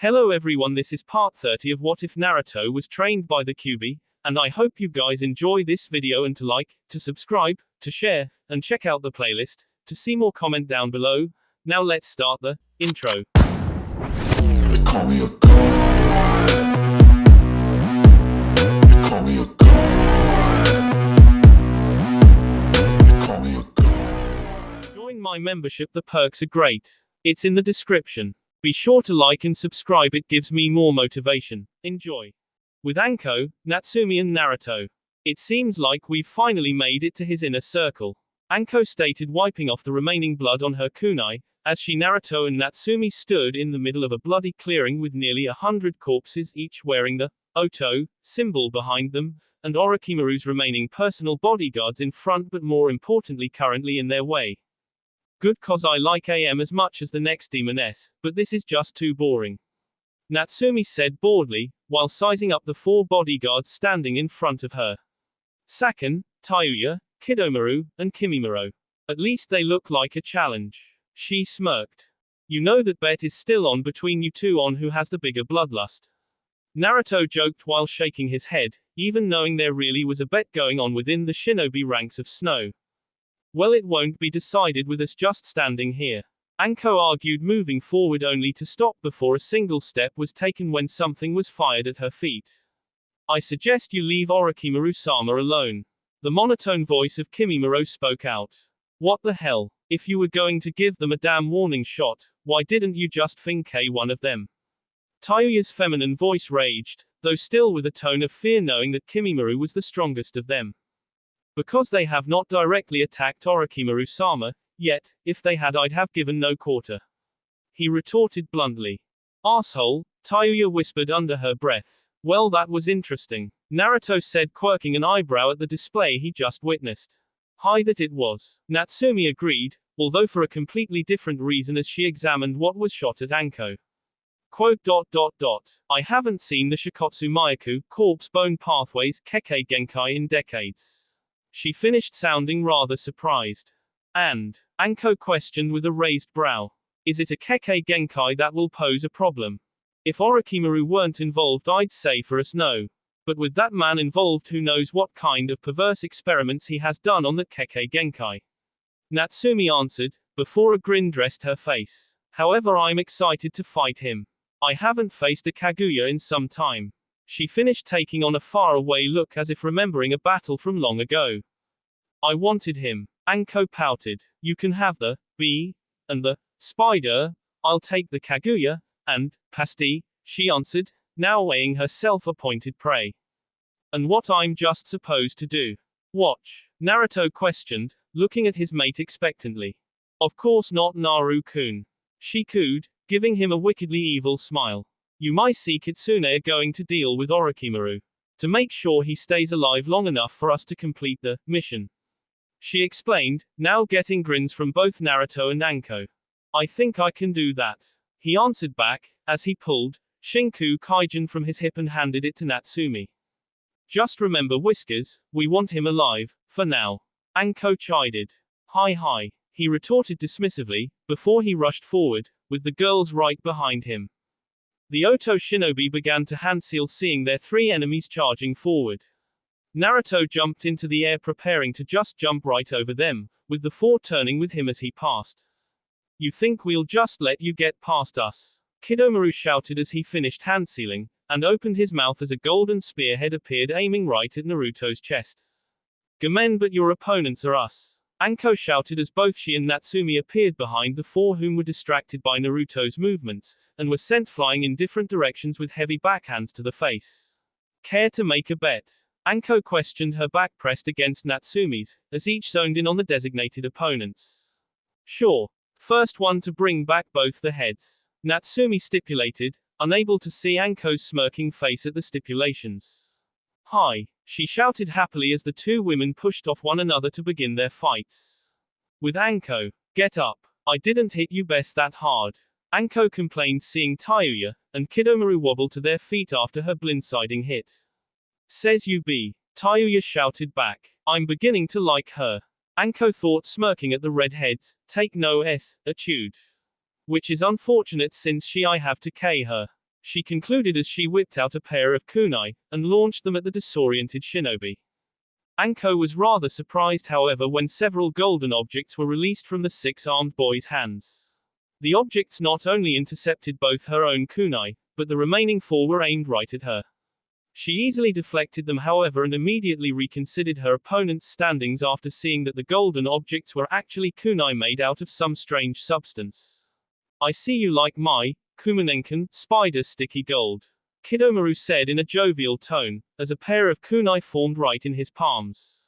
Hello everyone, this is part 30 of What If Naruto Was Trained by the Kyuubi, and I hope you guys enjoy this video and to like, to subscribe, to share, and check out the playlist, to see more comment down below. Now let's start the intro. They call me a god. They call me a god. They call me a god. Join my membership, the perks are great. It's in the description. Be sure to like and subscribe, it gives me more motivation. Enjoy. With Anko, Natsumi and Naruto. It seems like we've finally made it to his inner circle. Anko stated, wiping off the remaining blood on her kunai, as she, Naruto and Natsumi stood in the middle of a bloody clearing with nearly 100 corpses, each wearing the Oto symbol behind them, and Orochimaru's remaining personal bodyguards in front, but more importantly currently in their way. Good, cause I like AM as much as the next demoness, but this is just too boring. Natsumi said boredly, while sizing up the 4 bodyguards standing in front of her. Saken, Tayuya, Kidomaru, and Kimimaro. At least they look like a challenge. She smirked. You know that bet is still on between you two on who has the bigger bloodlust. Naruto joked while shaking his head, even knowing there really was a bet going on within the shinobi ranks of Snow. Well, it won't be decided with us just standing here. Anko argued, moving forward only to stop before a single step was taken when something was fired at her feet. I suggest you leave Orochimaru-sama alone. The monotone voice of Kimimaro spoke out. What the hell? If you were going to give them a damn warning shot, why didn't you just think one of them? Tayuya's feminine voice raged, though still with a tone of fear, knowing that Kimimaro was the strongest of them. Because they have not directly attacked Orochimaru-sama yet, if they had I'd have given no quarter. He retorted bluntly. Asshole, Tayuya whispered under her breath. Well, that was interesting, Naruto said, quirking an eyebrow at the display he just witnessed. Hi, that it was. Natsumi agreed, although for a completely different reason, as she examined what was shot at Anko. Quote, ... I haven't seen the Shikotsu Myaku, corpse bone pathways, Kekkei Genkai in decades. She finished, sounding rather surprised. And? Anko questioned with a raised brow. Is it a Kekkei Genkai that will pose a problem? If Orochimaru weren't involved, I'd say for us no. But with that man involved, who knows what kind of perverse experiments he has done on the Kekkei Genkai. Natsumi answered, before a grin dressed her face. However, I'm excited to fight him. I haven't faced a Kaguya in some time. She finished, taking on a faraway look as if remembering a battle from long ago. I wanted him. Anko pouted. You can have the bee and the spider. I'll take the Kaguya and pasty, she answered, now weighing her self-appointed prey. And what I'm just supposed to do? Watch? Naruto questioned, looking at his mate expectantly. Of course not, Naru-kun. She cooed, giving him a wickedly evil smile. You might see Kitsune are going to deal with Orochimaru to make sure he stays alive long enough for us to complete the mission. She explained, now getting grins from both Naruto and Anko. I think I can do that. He answered back, as he pulled Shinku Kaijin from his hip and handed it to Natsumi. Just remember, Whiskers, we want him alive, for now. Anko chided. Hi. He retorted dismissively, before he rushed forward, with the girls right behind him. The Oto shinobi began to handseal, seeing their 3 enemies charging forward. Naruto jumped into the air, preparing to just jump right over them, with the 4 turning with him as he passed. You think we'll just let you get past us? Kidomaru shouted as he finished handsealing, and opened his mouth as a golden spearhead appeared, aiming right at Naruto's chest. Gamen, but your opponents are us. Anko shouted as both she and Natsumi appeared behind the 4, whom were distracted by Naruto's movements, and were sent flying in different directions with heavy backhands to the face. Care to make a bet? Anko questioned, her back pressed against Natsumi's, as each zoned in on the designated opponents. Sure. First one to bring back both the heads. Natsumi stipulated, unable to see Anko's smirking face at the stipulations. Hi, she shouted happily as the 2 women pushed off one another to begin their fights. With Anko, get up. I didn't hit you best that hard. Anko complained, seeing Tayuya and Kidomaru wobble to their feet after her blindsiding hit. Says you be. Tayuya shouted back. I'm beginning to like her. Anko thought, smirking at the redheads. Take no attitude. Which is unfortunate, since I have to K her. she concluded as she whipped out a pair of kunai, and launched them at the disoriented shinobi. Anko was rather surprised, however, when several golden objects were released from the six-armed boy's hands. The objects not only intercepted both her own kunai, but the remaining four were aimed right at her. She easily deflected them, however, and immediately reconsidered her opponent's standings after seeing that the golden objects were actually kunai made out of some strange substance. I see you like my kumonenkan, spider sticky gold, Kidomaru said in a jovial tone, as a pair of kunai formed right in his palms.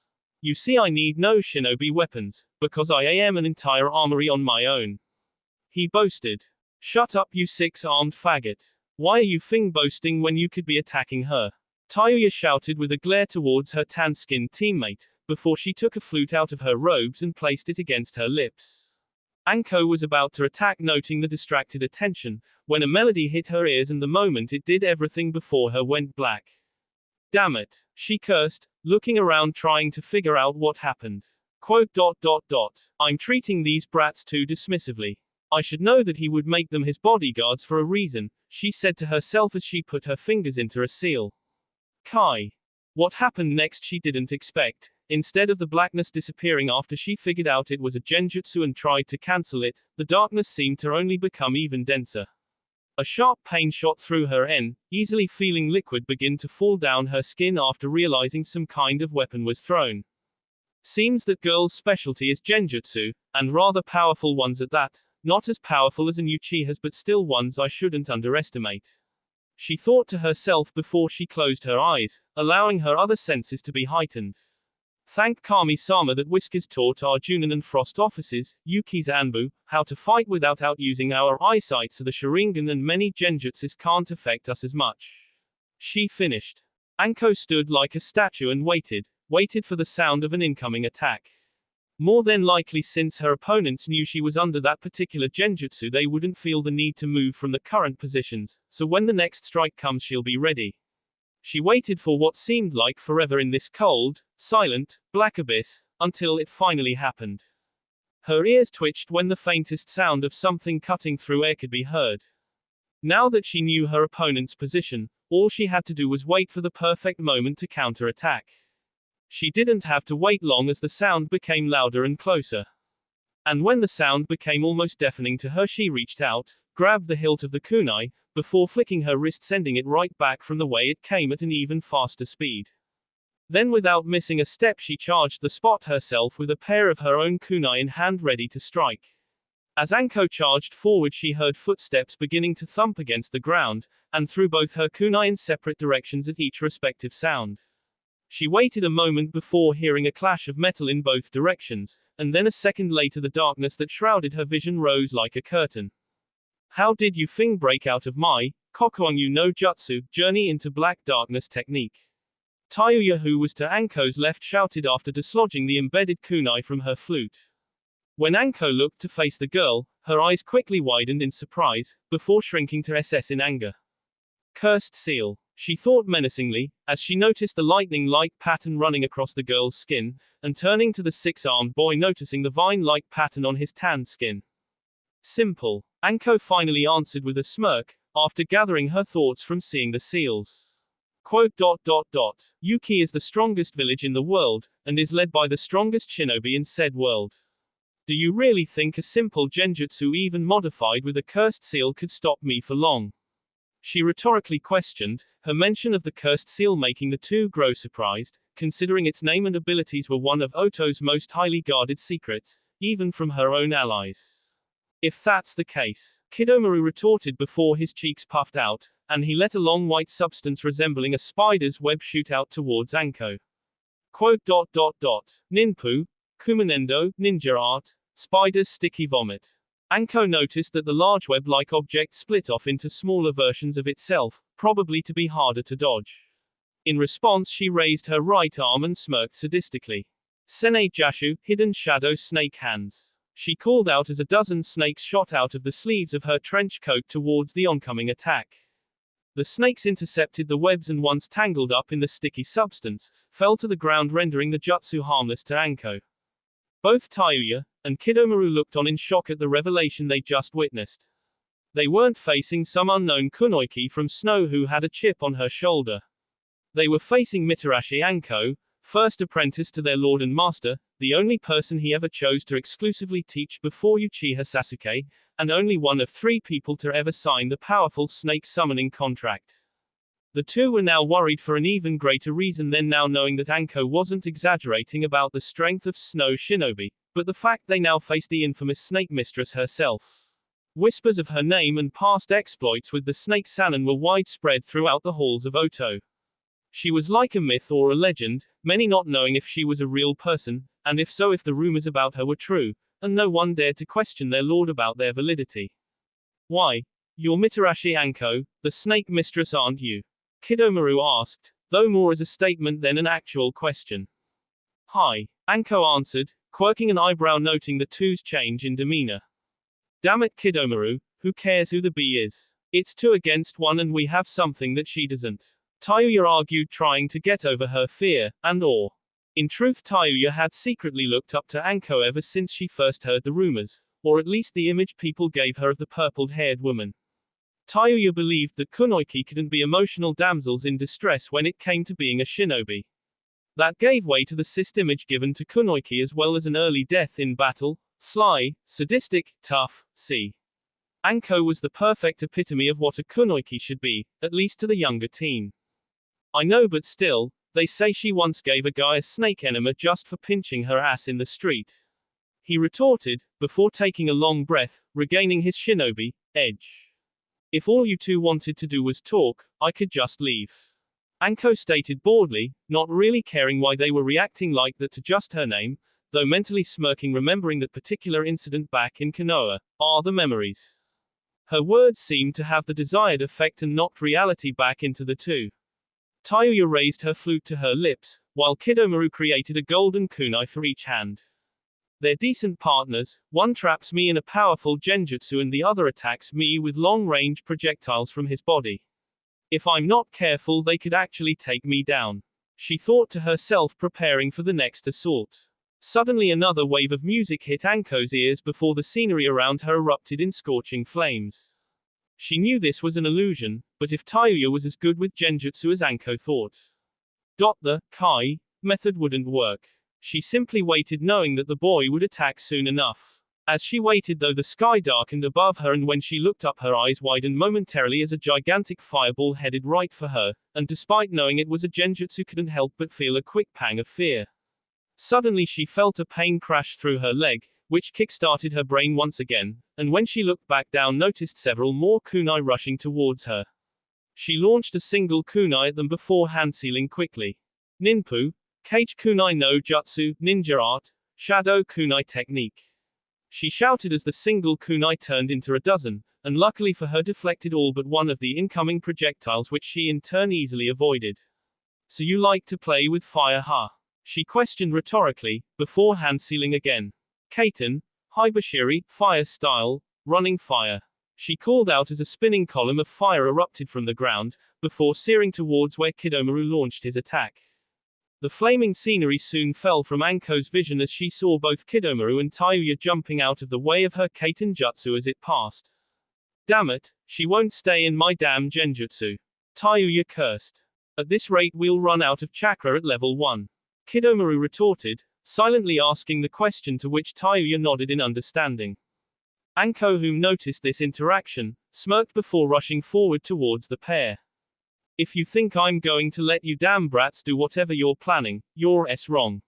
You see, I need no shinobi weapons, because I am an entire armory on my own. He boasted. Shut up, you six-armed faggot. Why are you boasting when you could be attacking her? Tayuya shouted with a glare towards her tan-skinned teammate, before she took a flute out of her robes and placed it against her lips. Anko was about to attack, noting the distracted attention, when a melody hit her ears, and the moment it did, everything before her went black. Damn it, she cursed, looking around trying to figure out what happened. Quote, I'm treating these brats too dismissively. I should know that he would make them his bodyguards for a reason, she said to herself as she put her fingers into a seal. Kai. What happened next she didn't expect. Instead of the blackness disappearing after she figured out it was a genjutsu and tried to cancel it, the darkness seemed to only become even denser. A sharp pain shot through her easily feeling liquid begin to fall down her skin after realizing some kind of weapon was thrown. Seems that girl's specialty is genjutsu, and rather powerful ones at that, not as powerful as an Uchiha's but still ones I shouldn't underestimate. She thought to herself before she closed her eyes, allowing her other senses to be heightened. Thank Kami-sama that Whiskers taught our Junin and Frost officers, Yuki's Anbu, how to fight without using our eyesight, so the Sharingan and many genjutsus can't affect us as much. She finished. Anko stood like a statue and waited for the sound of an incoming attack. More than likely, since her opponents knew she was under that particular genjutsu, they wouldn't feel the need to move from the current positions, so when the next strike comes she'll be ready. She waited for what seemed like forever in this cold, silent, black abyss, until it finally happened. Her ears twitched when the faintest sound of something cutting through air could be heard. Now that she knew her opponent's position, all she had to do was wait for the perfect moment to counterattack. She didn't have to wait long as the sound became louder and closer. And when the sound became almost deafening to her, she reached out, grabbed the hilt of the kunai, before flicking her wrist, sending it right back from the way it came at an even faster speed. Then, without missing a step, she charged the spot herself with a pair of her own kunai in hand, ready to strike. As Anko charged forward, she heard footsteps beginning to thump against the ground, and threw both her kunai in separate directions at each respective sound. She waited a moment before hearing a clash of metal in both directions, and then a second later the darkness that shrouded her vision rose like a curtain. How did you break out of my Kokuangyu no Jutsu journey into black darkness technique? Tayuya, who was to Anko's left, shouted after dislodging the embedded kunai from her flute. When Anko looked to face the girl, her eyes quickly widened in surprise, before shrinking to SS in anger. Cursed seal, she thought menacingly, as she noticed the lightning-like pattern running across the girl's skin, and turning to the six-armed boy, noticing the vine-like pattern on his tanned skin. Simple, Anko finally answered with a smirk, after gathering her thoughts from seeing the seals. Quote, Yuki is the strongest village in the world, and is led by the strongest shinobi in said world. Do you really think a simple genjutsu, even modified with a cursed seal, could stop me for long? She rhetorically questioned, her mention of the cursed seal making the two grow surprised, considering its name and abilities were one of Oto's most highly guarded secrets, even from her own allies. If that's the case, Kidomaru retorted before his cheeks puffed out, and he let a long white substance resembling a spider's web shoot out towards Anko. Quote, Ninpu, Kumonendo, ninja art, spider's sticky vomit. Anko noticed that the large web-like object split off into smaller versions of itself, probably to be harder to dodge. In response, she raised her right arm and smirked sadistically. Sene Jashu, hidden shadow snake hands. She called out as a dozen snakes shot out of the sleeves of her trench coat towards the oncoming attack. The snakes intercepted the webs and, once tangled up in the sticky substance, fell to the ground, rendering the jutsu harmless to Anko. Both Tayuya and Kidomaru looked on in shock at the revelation they just witnessed. They weren't facing some unknown kunoiki from Snow who had a chip on her shoulder. They were facing Mitarashi Anko, first apprentice to their lord and master, the only person he ever chose to exclusively teach before Uchiha Sasuke, and only one of 3 people to ever sign the powerful snake summoning contract. The two were now worried for an even greater reason than now, knowing that Anko wasn't exaggerating about the strength of Snow Shinobi, but the fact they now faced the infamous Snake Mistress herself. Whispers of her name and past exploits with the Snake Sannin were widespread throughout the halls of Oto. She was like a myth or a legend, many not knowing if she was a real person, and if so, if the rumors about her were true, and no one dared to question their lord about their validity. Why? You're Mitarashi Anko, the Snake Mistress, aren't you? Kidomaru asked, though more as a statement than an actual question. Hi, Anko answered, quirking an eyebrow noting the two's change in demeanor. Damn it, Kidomaru, who cares who the bee is? It's 2 against 1 and we have something that she doesn't. Tayuya argued, trying to get over her fear and awe. In truth, Tayuya had secretly looked up to Anko ever since she first heard the rumors, or at least the image people gave her of the purple-haired woman. Tayuya believed that kunoiki couldn't be emotional damsels in distress when it came to being a shinobi. That gave way to the cyst image given to kunoiki, as well as an early death in battle, sly, sadistic, tough, see. Anko was the perfect epitome of what a kunoiki should be, at least to the younger teen. I know, but still, they say she once gave a guy a snake enema just for pinching her ass in the street. He retorted, before taking a long breath, regaining his shinobi edge. If all you two wanted to do was talk, I could just leave. Anko stated boredly, not really caring why they were reacting like that to just her name, though mentally smirking remembering that particular incident back in Konoha. The memories. Her words seemed to have the desired effect and knocked reality back into the two. Tayuya raised her flute to her lips, while Kidomaru created a golden kunai for each hand. They're decent partners, one traps me in a powerful genjutsu and the other attacks me with long-range projectiles from his body. If I'm not careful, they could actually take me down. She thought to herself, preparing for the next assault. Suddenly another wave of music hit Anko's ears before the scenery around her erupted in scorching flames. She knew this was an illusion, but if Tayuya was as good with genjutsu as Anko thought, the kai method wouldn't work. She simply waited, knowing that the boy would attack soon enough. As she waited, though, the sky darkened above her, and when she looked up, her eyes widened momentarily as a gigantic fireball headed right for her, and despite knowing it was a genjutsu, couldn't help but feel a quick pang of fear. Suddenly she felt a pain crash through her leg, which kick-started her brain once again, and when she looked back down, noticed several more kunai rushing towards her. She launched a single kunai at them before hand-sealing quickly. Ninpu, Kage kunai no jutsu, ninja art, shadow kunai technique. She shouted as the single kunai turned into a dozen, and luckily for her deflected all but one of the incoming projectiles, which she in turn easily avoided. So you like to play with fire, huh? She questioned rhetorically, before hand-sealing again. Kaiten, Hibashiri, fire style, running fire. She called out as a spinning column of fire erupted from the ground, before searing towards where Kidomaru launched his attack. The flaming scenery soon fell from Anko's vision as she saw both Kidomaru and Tayuya jumping out of the way of her Kaiten jutsu as it passed. Damn it, she won't stay in my damn genjutsu. Tayuya cursed. At this rate we'll run out of chakra at level 1. Kidomaru retorted, silently asking the question, to which Tayuya nodded in understanding. Anko, whom noticed this interaction, smirked before rushing forward towards the pair. If you think I'm going to let you damn brats do whatever you're planning, you're wrong.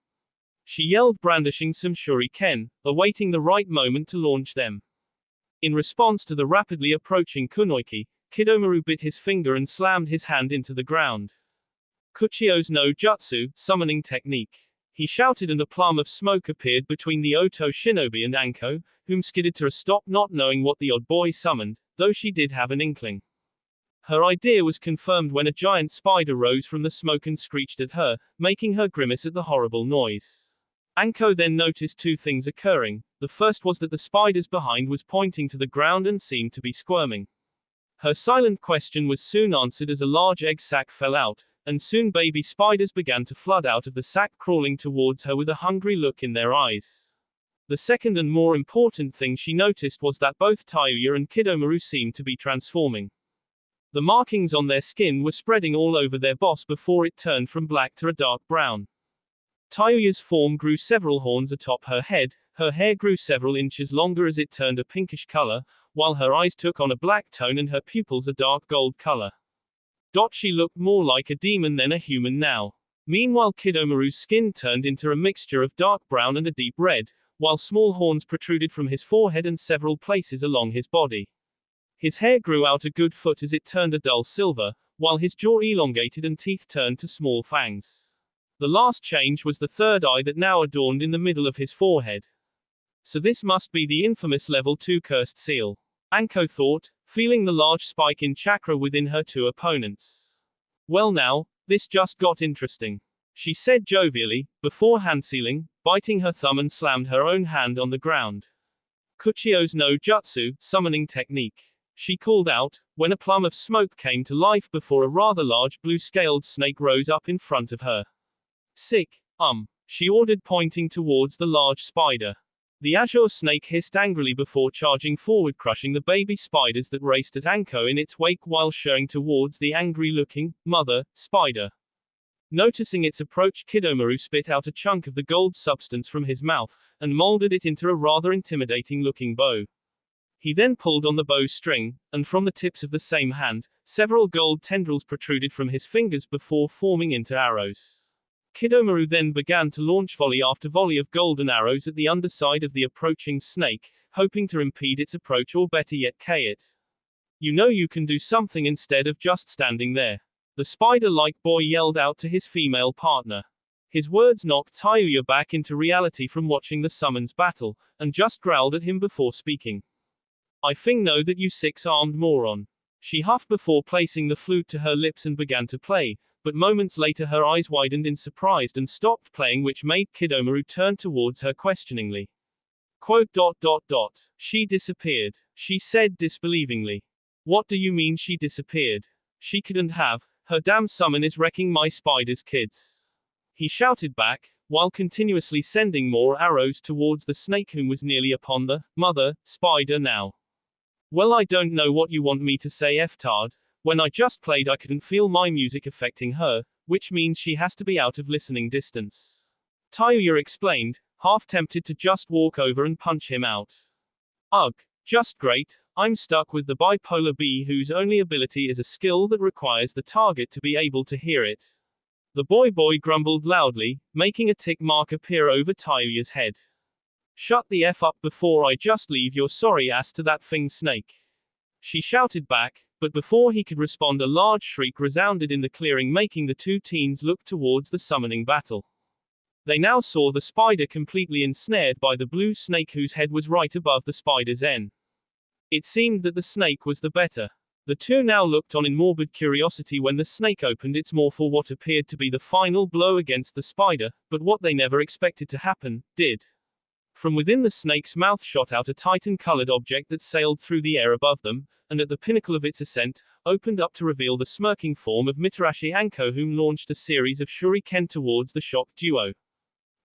She yelled, brandishing some shuriken, awaiting the right moment to launch them. In response to the rapidly approaching kunoiki, Kidomaru bit his finger and slammed his hand into the ground. Kuchio's no jutsu, summoning technique. He shouted, and a plume of smoke appeared between the Oto shinobi and Anko, whom skidded to a stop, not knowing what the odd boy summoned, though she did have an inkling. Her idea was confirmed when a giant spider rose from the smoke and screeched at her, making her grimace at the horrible noise. Anko then noticed 2 things occurring. The first was that the spider's behind was pointing to the ground and seemed to be squirming. Her silent question was soon answered as a large egg sac fell out, and soon baby spiders began to flood out of the sac, crawling towards her with a hungry look in their eyes. The second and more important thing she noticed was that both Tayuya and Kidomaru seemed to be transforming. The markings on their skin were spreading all over their boss before it turned from black to a dark brown. Tayuya's form grew several horns atop her head, her hair grew several inches longer as it turned a pinkish color, while her eyes took on a black tone and her pupils a dark gold color. She looked more like a demon than a human now. Meanwhile Kidomaru's skin turned into a mixture of dark brown and a deep red, while small horns protruded from his forehead and several places along his body. His hair grew out a good foot as it turned a dull silver, while his jaw elongated and teeth turned to small fangs. The last change was the third eye that now adorned in the middle of his forehead. So this must be the infamous level 2 cursed seal. Anko thought, feeling the large spike in chakra within her two opponents. Well now, this just got interesting, she said jovially, before hand-sealing, biting her thumb and slammed her own hand on the ground. Kuchio's no jutsu, summoning technique, she called out, when a plum of smoke came to life before a rather large blue-scaled snake rose up in front of her. Sick, she ordered, pointing towards the large spider. The azure snake hissed angrily before charging forward, crushing the baby spiders that raced at Anko in its wake while showing towards the angry-looking mother spider. Noticing its approach, Kidomaru spit out a chunk of the gold substance from his mouth, and molded it into a rather intimidating-looking bow. He then pulled on the bow string, and from the tips of the same hand, several gold tendrils protruded from his fingers before forming into arrows. Kidomaru then began to launch volley after volley of golden arrows at the underside of the approaching snake, hoping to impede its approach or better yet K it. You know you can do something instead of just standing there, the spider-like boy yelled out to his female partner. His words knocked Tayuya back into reality from watching the summons battle, and just growled at him before speaking. I think know that you six-armed moron. She huffed before placing the flute to her lips and began to play, but moments later her eyes widened in surprise and stopped playing, which made Kidomaru turn towards her questioningly. She disappeared, she said disbelievingly. What do you mean she disappeared? She couldn't have, her damn summon is wrecking my spider's kids. He shouted back, while continuously sending more arrows towards the snake whom was nearly upon the mother spider now. Well, I don't know what you want me to say, F-tard. When I just played I couldn't feel my music affecting her, which means she has to be out of listening distance. Tayuya explained, half tempted to just walk over and punch him out. Ugh, just great, I'm stuck with the bipolar bee whose only ability is a skill that requires the target to be able to hear it. The boy grumbled loudly, making a tick mark appear over Tayuya's head. Shut the F up before I just leave your sorry ass to that thing snake. She shouted back, but before he could respond a large shriek resounded in the clearing, making the two teens look towards the summoning battle. They now saw the spider completely ensnared by the blue snake whose head was right above the spider's end. It seemed that the snake was the better. The two now looked on in morbid curiosity when the snake opened its maw for what appeared to be the final blow against the spider, but what they never expected to happen, did. From within the snake's mouth shot out a titan-colored object that sailed through the air above them, and at the pinnacle of its ascent, opened up to reveal the smirking form of Mitarashi Anko, whom launched a series of shuriken towards the shocked duo.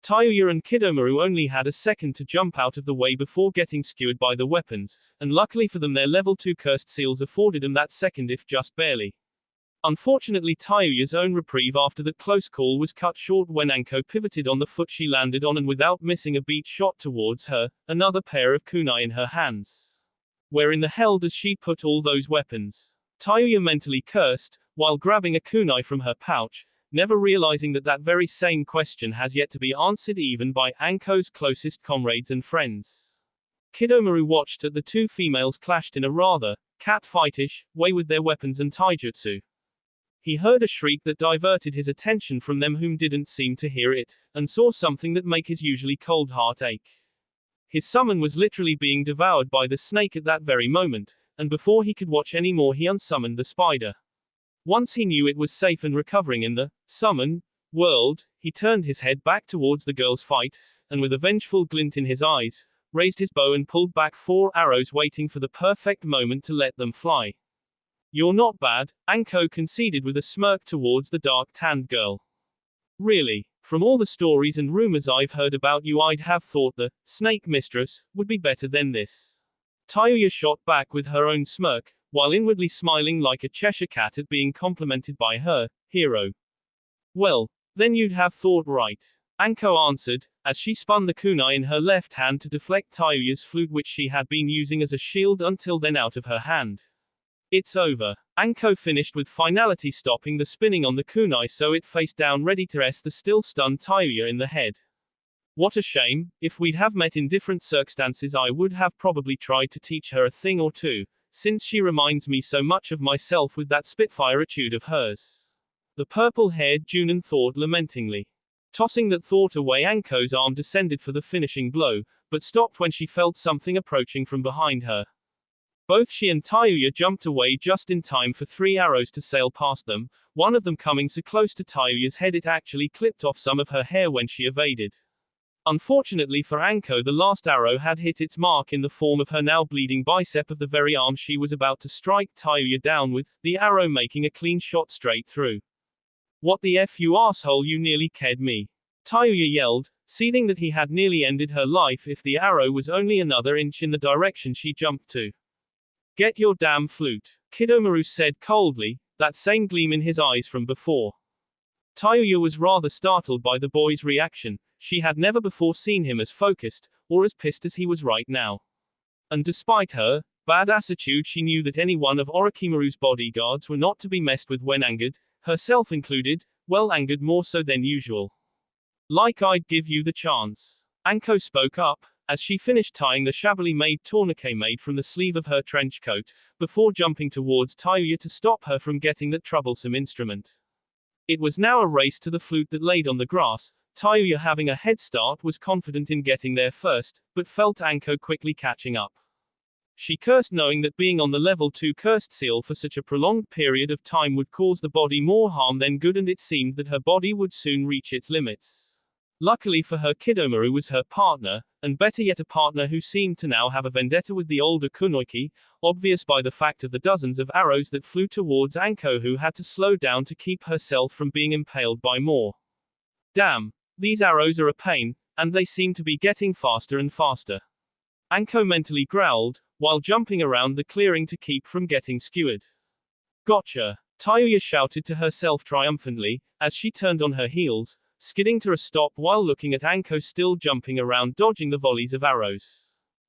Tayuya and Kidomaru only had a second to jump out of the way before getting skewered by the weapons, and luckily for them their level 2 cursed seals afforded them that second if just barely. Unfortunately Tayuya's own reprieve after that close call was cut short when Anko pivoted on the foot she landed on and without missing a beat shot towards her, another pair of kunai in her hands. Where in the hell does she put all those weapons? Tayuya mentally cursed, while grabbing a kunai from her pouch, never realizing that that very same question has yet to be answered even by Anko's closest comrades and friends. Kidomaru watched as the two females clashed in a rather cat-fightish way with their weapons and taijutsu. He heard a shriek that diverted his attention from them whom didn't seem to hear it, and saw something that make his usually cold heart ache. His summon was literally being devoured by the snake at that very moment, and before he could watch any more he unsummoned the spider. Once he knew it was safe and recovering in the summon world, he turned his head back towards the girl's fight, and with a vengeful glint in his eyes, raised his bow and pulled back 4 arrows waiting for the perfect moment to let them fly. You're not bad, Anko conceded with a smirk towards the dark-tanned girl. Really? From all the stories and rumors I've heard about you, I'd have thought the snake mistress would be better than this. Tayuya shot back with her own smirk, while inwardly smiling like a Cheshire cat at being complimented by her hero. Well, then you'd have thought right. Anko answered, as she spun the kunai in her left hand to deflect Tayuya's flute, which she had been using as a shield until then, out of her hand. It's over. Anko finished with finality, stopping the spinning on the kunai so it faced down, ready to s the still stunned Tayuya in the head. What a shame. If we'd have met in different circumstances, I would have probably tried to teach her a thing or two, since she reminds me so much of myself with that spitfire attitude of hers. The purple-haired Junon thought lamentingly. Tossing that thought away, Anko's arm descended for the finishing blow, but stopped when she felt something approaching from behind her. Both she and Tayuya jumped away just in time for 3 arrows to sail past them, one of them coming so close to Tayuya's head it actually clipped off some of her hair when she evaded. Unfortunately for Anko, the last arrow had hit its mark in the form of her now bleeding bicep of the very arm she was about to strike Tayuya down with, the arrow making a clean shot straight through. What the F, you asshole, you nearly killed me. Tayuya yelled, seething that he had nearly ended her life if the arrow was only another inch in the direction she jumped to. Get your damn flute, Kidomaru said coldly, that same gleam in his eyes from before. Tayuya was rather startled by the boy's reaction. She had never before seen him as focused, or as pissed as he was right now. And despite her bad attitude, she knew that any one of Orochimaru's bodyguards were not to be messed with when angered, herself included, well, angered more so than usual. Like I'd give you the chance. Anko spoke up, as she finished tying the shabbily made tourniquet made from the sleeve of her trench coat, before jumping towards Tayuya to stop her from getting that troublesome instrument. It was now a race to the flute that laid on the grass. Tayuya, having a head start, was confident in getting there first, but felt Anko quickly catching up. She cursed, knowing that being on the level 2 cursed seal for such a prolonged period of time would cause the body more harm than good, and it seemed that her body would soon reach its limits. Luckily for her, Kidomaru was her partner, and better yet a partner who seemed to now have a vendetta with the older kunoichi, obvious by the fact of the dozens of arrows that flew towards Anko, who had to slow down to keep herself from being impaled by more. Damn, these arrows are a pain, and they seem to be getting faster and faster. Anko mentally growled, while jumping around the clearing to keep from getting skewered. Gotcha! Tayuya shouted to herself triumphantly, as she turned on her heels, skidding to a stop while looking at Anko still jumping around dodging the volleys of arrows.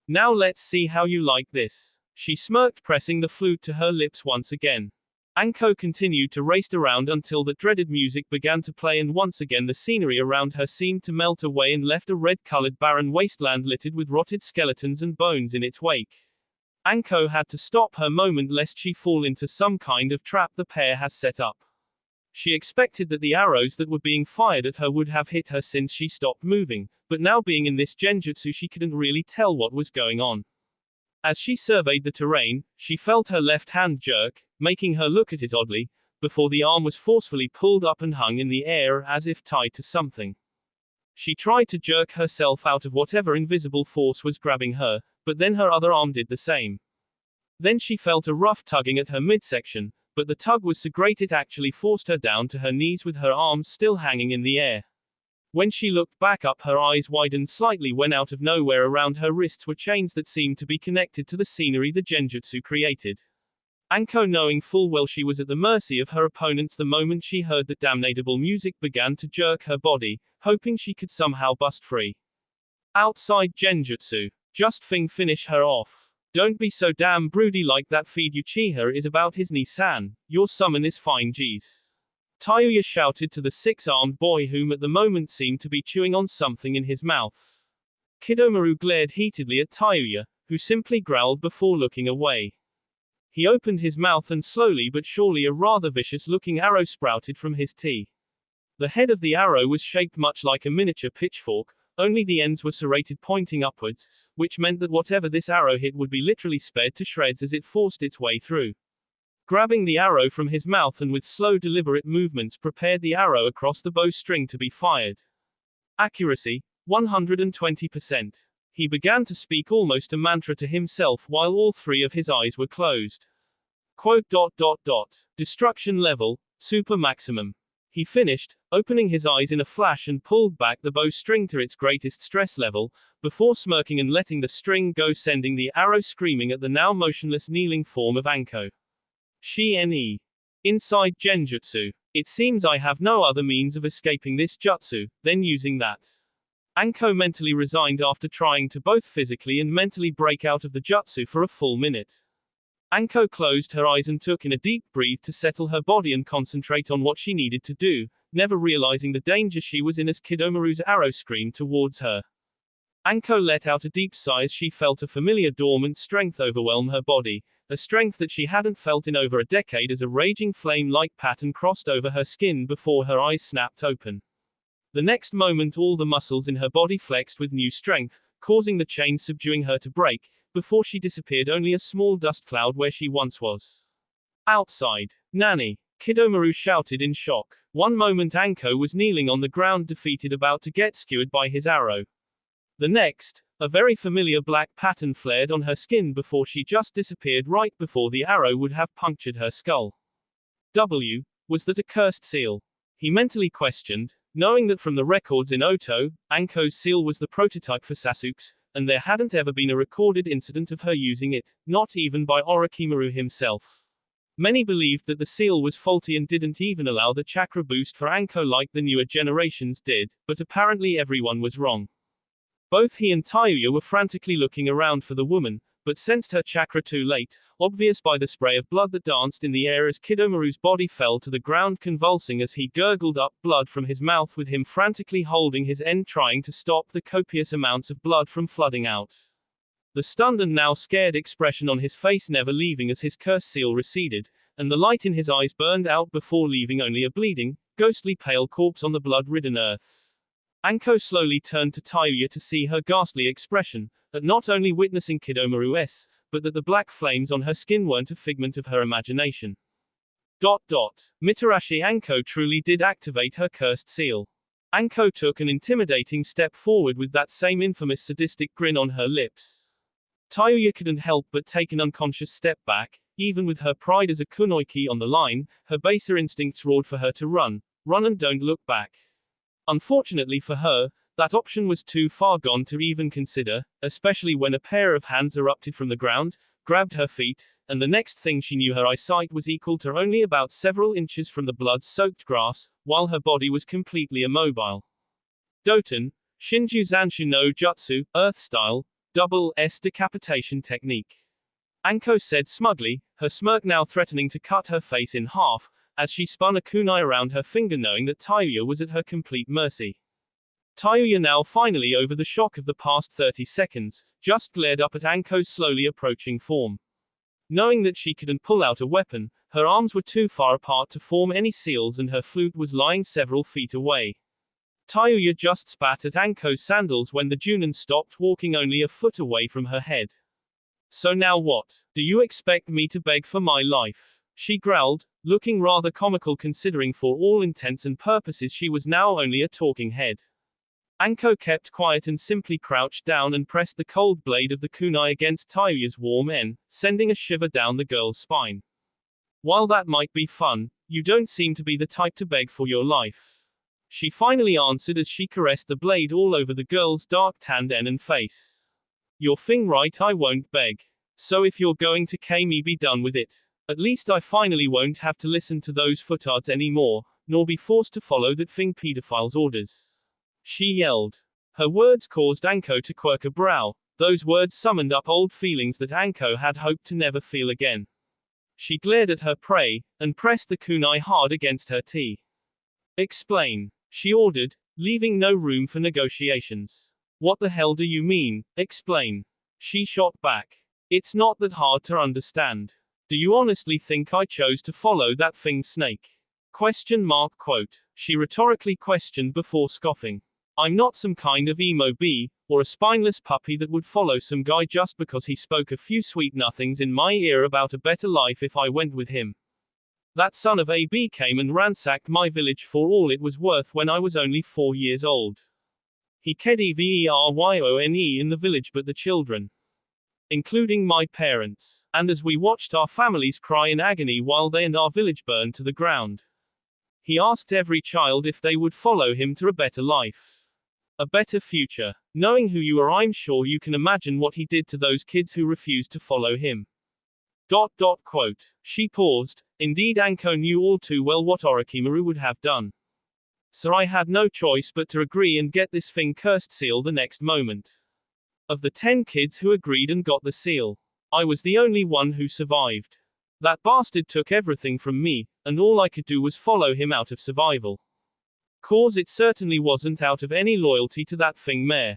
Now let's see how you like this. She smirked, pressing the flute to her lips once again. Anko continued to race around until that dreaded music began to play, and once again the scenery around her seemed to melt away and left a red-colored barren wasteland littered with rotted skeletons and bones in its wake. Anko had to stop her moment lest she fall into some kind of trap the pair has set up. She expected that the arrows that were being fired at her would have hit her since she stopped moving, but now being in this genjutsu she couldn't really tell what was going on. As she surveyed the terrain, she felt her left hand jerk, making her look at it oddly, before the arm was forcefully pulled up and hung in the air as if tied to something. She tried to jerk herself out of whatever invisible force was grabbing her, but then her other arm did the same. Then she felt a rough tugging at her midsection, but the tug was so great it actually forced her down to her knees with her arms still hanging in the air. When she looked back up, her eyes widened slightly when out of nowhere around her wrists were chains that seemed to be connected to the scenery the genjutsu created. Anko, knowing full well she was at the mercy of her opponents the moment she heard that damnable music, began to jerk her body, hoping she could somehow bust free. Outside genjutsu. Just finish her off. Don't be so damn broody like that. Feed Uchiha is about his Ni-san. Your summon is fine, geez. Tayuya shouted to the 6-armed boy, whom at the moment seemed to be chewing on something in his mouth. Kidomaru glared heatedly at Tayuya, who simply growled before looking away. He opened his mouth and slowly but surely a rather vicious-looking arrow sprouted from his teeth. The head of the arrow was shaped much like a miniature pitchfork, only the ends were serrated pointing upwards, which meant that whatever this arrow hit would be literally sped to shreds as it forced its way through. Grabbing the arrow from his mouth and with slow deliberate movements prepared the arrow across the bowstring to be fired. Accuracy, 120%. He began to speak almost a mantra to himself while all 3 of his eyes were closed. Quote. Destruction level, super maximum. He finished, opening his eyes in a flash and pulled back the bowstring to its greatest stress level, before smirking and letting the string go, sending the arrow screaming at the now motionless kneeling form of Anko. Shi-ne. Inside genjutsu. It seems I have no other means of escaping this jutsu than using that. Anko mentally resigned after trying to both physically and mentally break out of the jutsu for a full minute. Anko closed her eyes and took in a deep breath to settle her body and concentrate on what she needed to do, never realizing the danger she was in as Kidomaru's arrow screamed towards her. Anko let out a deep sigh as she felt a familiar dormant strength overwhelm her body, a strength that she hadn't felt in over a decade as a raging flame-like pattern crossed over her skin before her eyes snapped open. The next moment all the muscles in her body flexed with new strength, causing the chain subduing her to break, before she disappeared only a small dust cloud where she once was. Outside. Nani? Kidomaru shouted in shock. One moment Anko was kneeling on the ground defeated, about to get skewered by his arrow. The next, a very familiar black pattern flared on her skin before she just disappeared right before the arrow would have punctured her skull. Was that a cursed seal? He mentally questioned, knowing that from the records in Oto, Anko's seal was the prototype for Sasuke's, and there hadn't ever been a recorded incident of her using it, not even by Orochimaru himself. Many believed that the seal was faulty and didn't even allow the chakra boost for Anko like the newer generations did, but apparently everyone was wrong. Both he and Tayuya were frantically looking around for the woman, but sensed her chakra too late, obvious by the spray of blood that danced in the air as Kidomaru's body fell to the ground convulsing as he gurgled up blood from his mouth, with him frantically holding his end trying to stop the copious amounts of blood from flooding out. The stunned and now scared expression on his face never leaving as his curse seal receded, and the light in his eyes burned out before leaving only a bleeding, ghostly pale corpse on the blood-ridden earth. Anko slowly turned to Tayuya to see her ghastly expression, at not only witnessing Kidomaru's, but that the black flames on her skin weren't a figment of her imagination. Mitarashi Anko truly did activate her cursed seal. Anko took an intimidating step forward with that same infamous sadistic grin on her lips. Tayuya couldn't help but take an unconscious step back, even with her pride as a kunoichi on the line, her baser instincts roared for her to run and don't look back. Unfortunately for her, that option was too far gone to even consider, especially when a pair of hands erupted from the ground, grabbed her feet, and the next thing she knew her eyesight was equal to only about several inches from the blood-soaked grass, while her body was completely immobile. Doton, Shinju Zanshu no Jutsu, Earth Style, Double S Decapitation Technique. Anko said smugly, her smirk now threatening to cut her face in half, as she spun a kunai around her finger, knowing that Tayuya was at her complete mercy. Tayuya, now finally over the shock of the past 30 seconds, just glared up at Anko's slowly approaching form. Knowing that she couldn't pull out a weapon, her arms were too far apart to form any seals and her flute was lying several feet away. Tayuya just spat at Anko's sandals when the Junin stopped walking only a foot away from her head. So now what? Do you expect me to beg for my life? She growled, looking rather comical considering for all intents and purposes she was now only a talking head. Anko kept quiet and simply crouched down and pressed the cold blade of the kunai against Tayuya's warm end, sending a shiver down the girl's spine. While that might be fun, you don't seem to be the type to beg for your life. She finally answered as she caressed the blade all over the girl's dark-tanned end and face. You're fing right, I won't beg. So if you're going to me, be done with it. At least I finally won't have to listen to those futards anymore, nor be forced to follow that fing pedophile's orders. She yelled. Her words caused Anko to quirk a brow. Those words summoned up old feelings that Anko had hoped to never feel again. She glared at her prey, and pressed the kunai hard against her teeth. Explain, she ordered, leaving no room for negotiations. What the hell do you mean, explain? She shot back. It's not that hard to understand. Do you honestly think I chose to follow that fing snake? ? She rhetorically questioned before scoffing. I'm not some kind of emo bee, or a spineless puppy that would follow some guy just because he spoke a few sweet nothings in my ear about a better life if I went with him. That son of a bee came and ransacked my village for all it was worth when I was only 4 years old. He killed everyone in the village but the children, including my parents, and as we watched our families cry in agony while they and our village burned to the ground. He asked every child if they would follow him to a better life. A better future. Knowing who you are, I'm sure you can imagine what he did to those kids who refused to follow him. Quote. She paused. Indeed, Anko knew all too well what Orochimaru would have done. So I had no choice but to agree and get this thing cursed seal the next moment. Of the 10 kids who agreed and got the seal, I was the only one who survived. That bastard took everything from me, and all I could do was follow him out of survival. Cause it certainly wasn't out of any loyalty to that thing mare.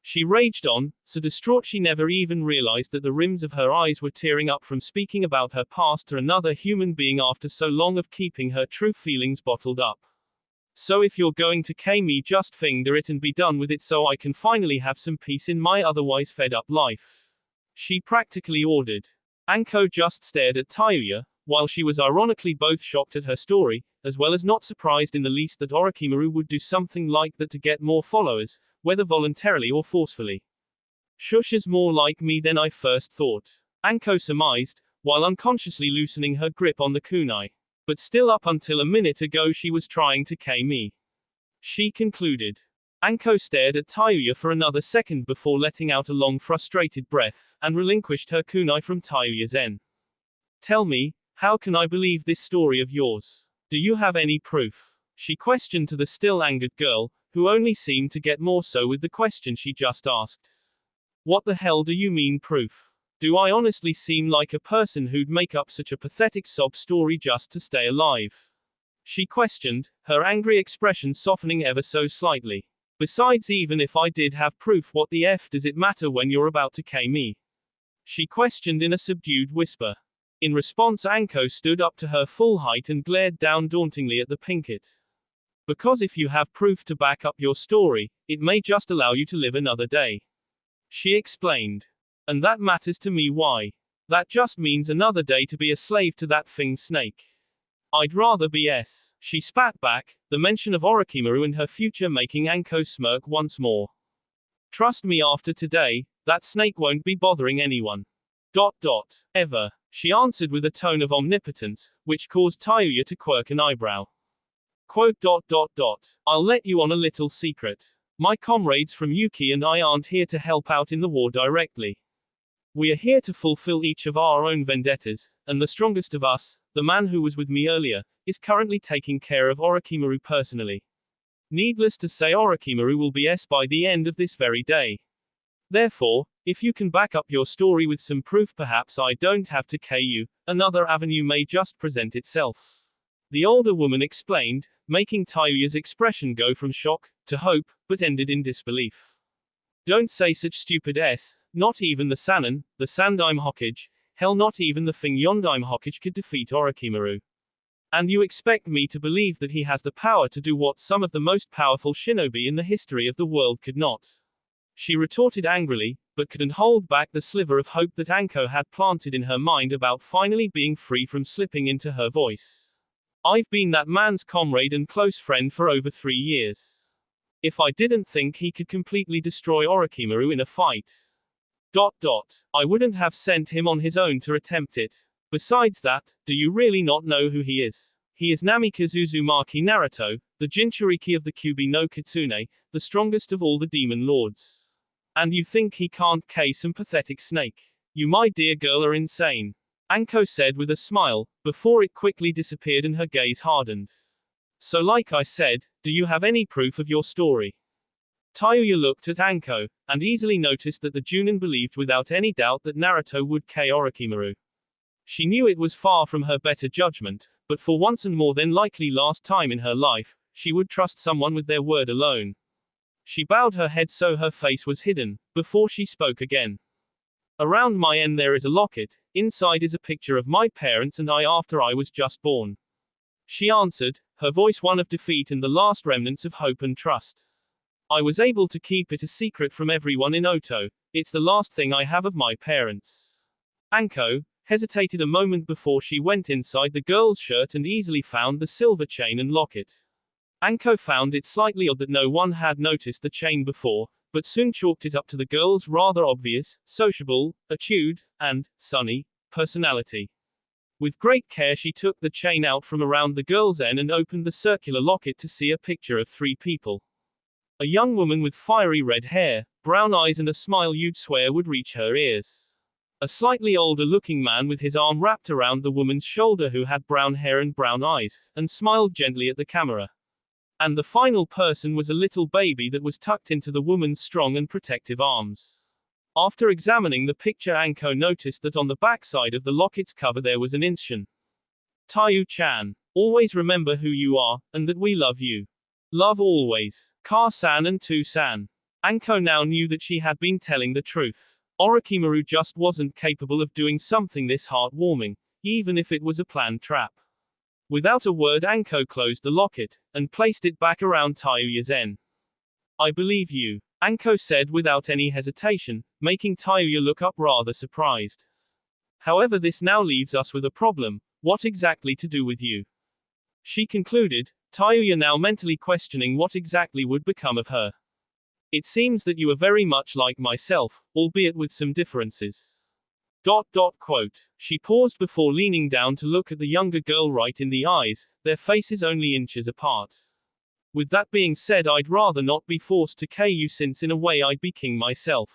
She raged on, so distraught she never even realized that the rims of her eyes were tearing up from speaking about her past to another human being after so long of keeping her true feelings bottled up. So if you're going to K me, just finger it and be done with it so I can finally have some peace in my otherwise fed up life. She practically ordered. Anko just stared at Tayuya, while she was ironically both shocked at her story, as well as not surprised in the least that Orochimaru would do something like that to get more followers, whether voluntarily or forcefully. Shush is more like me than I first thought, Anko surmised, while unconsciously loosening her grip on the kunai. But still, up until a minute ago she was trying to K me. She concluded. Anko stared at Tayuya for another second before letting out a long frustrated breath, and relinquished her kunai from Tayuya's en. Tell me, how can I believe this story of yours? Do you have any proof? She questioned to the still angered girl, who only seemed to get more so with the question she just asked. What the hell do you mean proof? Do I honestly seem like a person who'd make up such a pathetic sob story just to stay alive? She questioned, her angry expression softening ever so slightly. Besides, even if I did have proof, what the F does it matter when you're about to K me? She questioned in a subdued whisper. In response, Anko stood up to her full height and glared down dauntingly at the Pinkett. Because if you have proof to back up your story, it may just allow you to live another day. She explained. And that matters to me. Why? That just means another day to be a slave to that thing snake. I'd rather be S. She spat back, the mention of Orochimaru and her future making Anko smirk once more. Trust me, after today, that snake won't be bothering anyone. Ever. She answered with a tone of omnipotence, which caused Tayuya to quirk an eyebrow. Quote. I'll let you on a little secret. My comrades from Yuki and I aren't here to help out in the war directly. We are here to fulfill each of our own vendettas, and the strongest of us, the man who was with me earlier, is currently taking care of Orochimaru personally. Needless to say, Orochimaru will be S by the end of this very day. Therefore, if you can back up your story with some proof, perhaps I don't have to K you, another avenue may just present itself. The older woman explained, making Tayuya's expression go from shock to hope, but ended in disbelief. Don't say such stupid S, not even the Sannin, the Sandaime Hokage, hell not even the thing Yondaime Hokage could defeat Orochimaru. And you expect me to believe that he has the power to do what some of the most powerful shinobi in the history of the world could not? She retorted angrily, but couldn't hold back the sliver of hope that Anko had planted in her mind about finally being free from slipping into her voice. I've been that man's comrade and close friend for over 3 years. If I didn't think he could completely destroy Orochimaru in a fight, I wouldn't have sent him on his own to attempt it. Besides that, do you really not know who he is? He is Namikaze Uzumaki Naruto, the Jinchuriki of the Kyuubi no Kitsune, the strongest of all the demon lords. And you think he can't K some pathetic snake? You, my dear girl, are insane. Anko said with a smile, before it quickly disappeared and her gaze hardened. So like I said, do you have any proof of your story? Tayuya looked at Anko, and easily noticed that the Junin believed without any doubt that Naruto would K Orochimaru. She knew it was far from her better judgment, but for once and more than likely last time in her life, she would trust someone with their word alone. She bowed her head so her face was hidden, before she spoke again. Around my end there is a locket, inside is a picture of my parents and I after I was just born. She answered, her voice one of defeat and the last remnants of hope and trust. I was able to keep it a secret from everyone in Oto. It's the last thing I have of my parents. Anko hesitated a moment before she went inside the girl's shirt and easily found the silver chain and locket. Anko found it slightly odd that no one had noticed the chain before, but soon chalked it up to the girl's rather obvious, sociable, attuned, and sunny personality. With great care she took the chain out from around the girl's end and opened the circular locket to see a picture of 3 people. A young woman with fiery red hair, brown eyes and a smile you'd swear would reach her ears. A slightly older-looking man with his arm wrapped around the woman's shoulder who had brown hair and brown eyes, and smiled gently at the camera. And the final person was a little baby that was tucked into the woman's strong and protective arms. After examining the picture, Anko noticed that on the backside of the locket's cover there was an inscription. Tayu-chan. Always remember who you are, and that we love you. Love always. Ka-san and Tu-san. Anko now knew that she had been telling the truth. Orochimaru just wasn't capable of doing something this heartwarming, even if it was a planned trap. Without a word, Anko closed the locket, and placed it back around Tayuya's end. I believe you, Anko said without any hesitation, making Tayuya look up rather surprised. However, this now leaves us with a problem. What exactly to do with you? She concluded, Tayuya now mentally questioning what exactly would become of her. It seems that you are very much like myself, albeit with some differences. Quote. She paused before leaning down to look at the younger girl right in the eyes, their faces only inches apart. With that being said, I'd rather not be forced to kill you, since in a way I'd be king myself.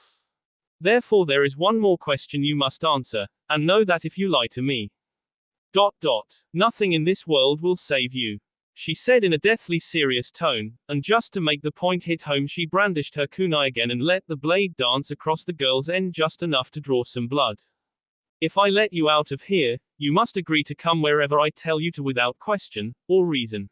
Therefore there is one more question you must answer, and know that if you lie to me, nothing in this world will save you. She said in a deathly serious tone, and just to make the point hit home she brandished her kunai again and let the blade dance across the girl's end just enough to draw some blood. If I let you out of here, you must agree to come wherever I tell you to without question, or reason.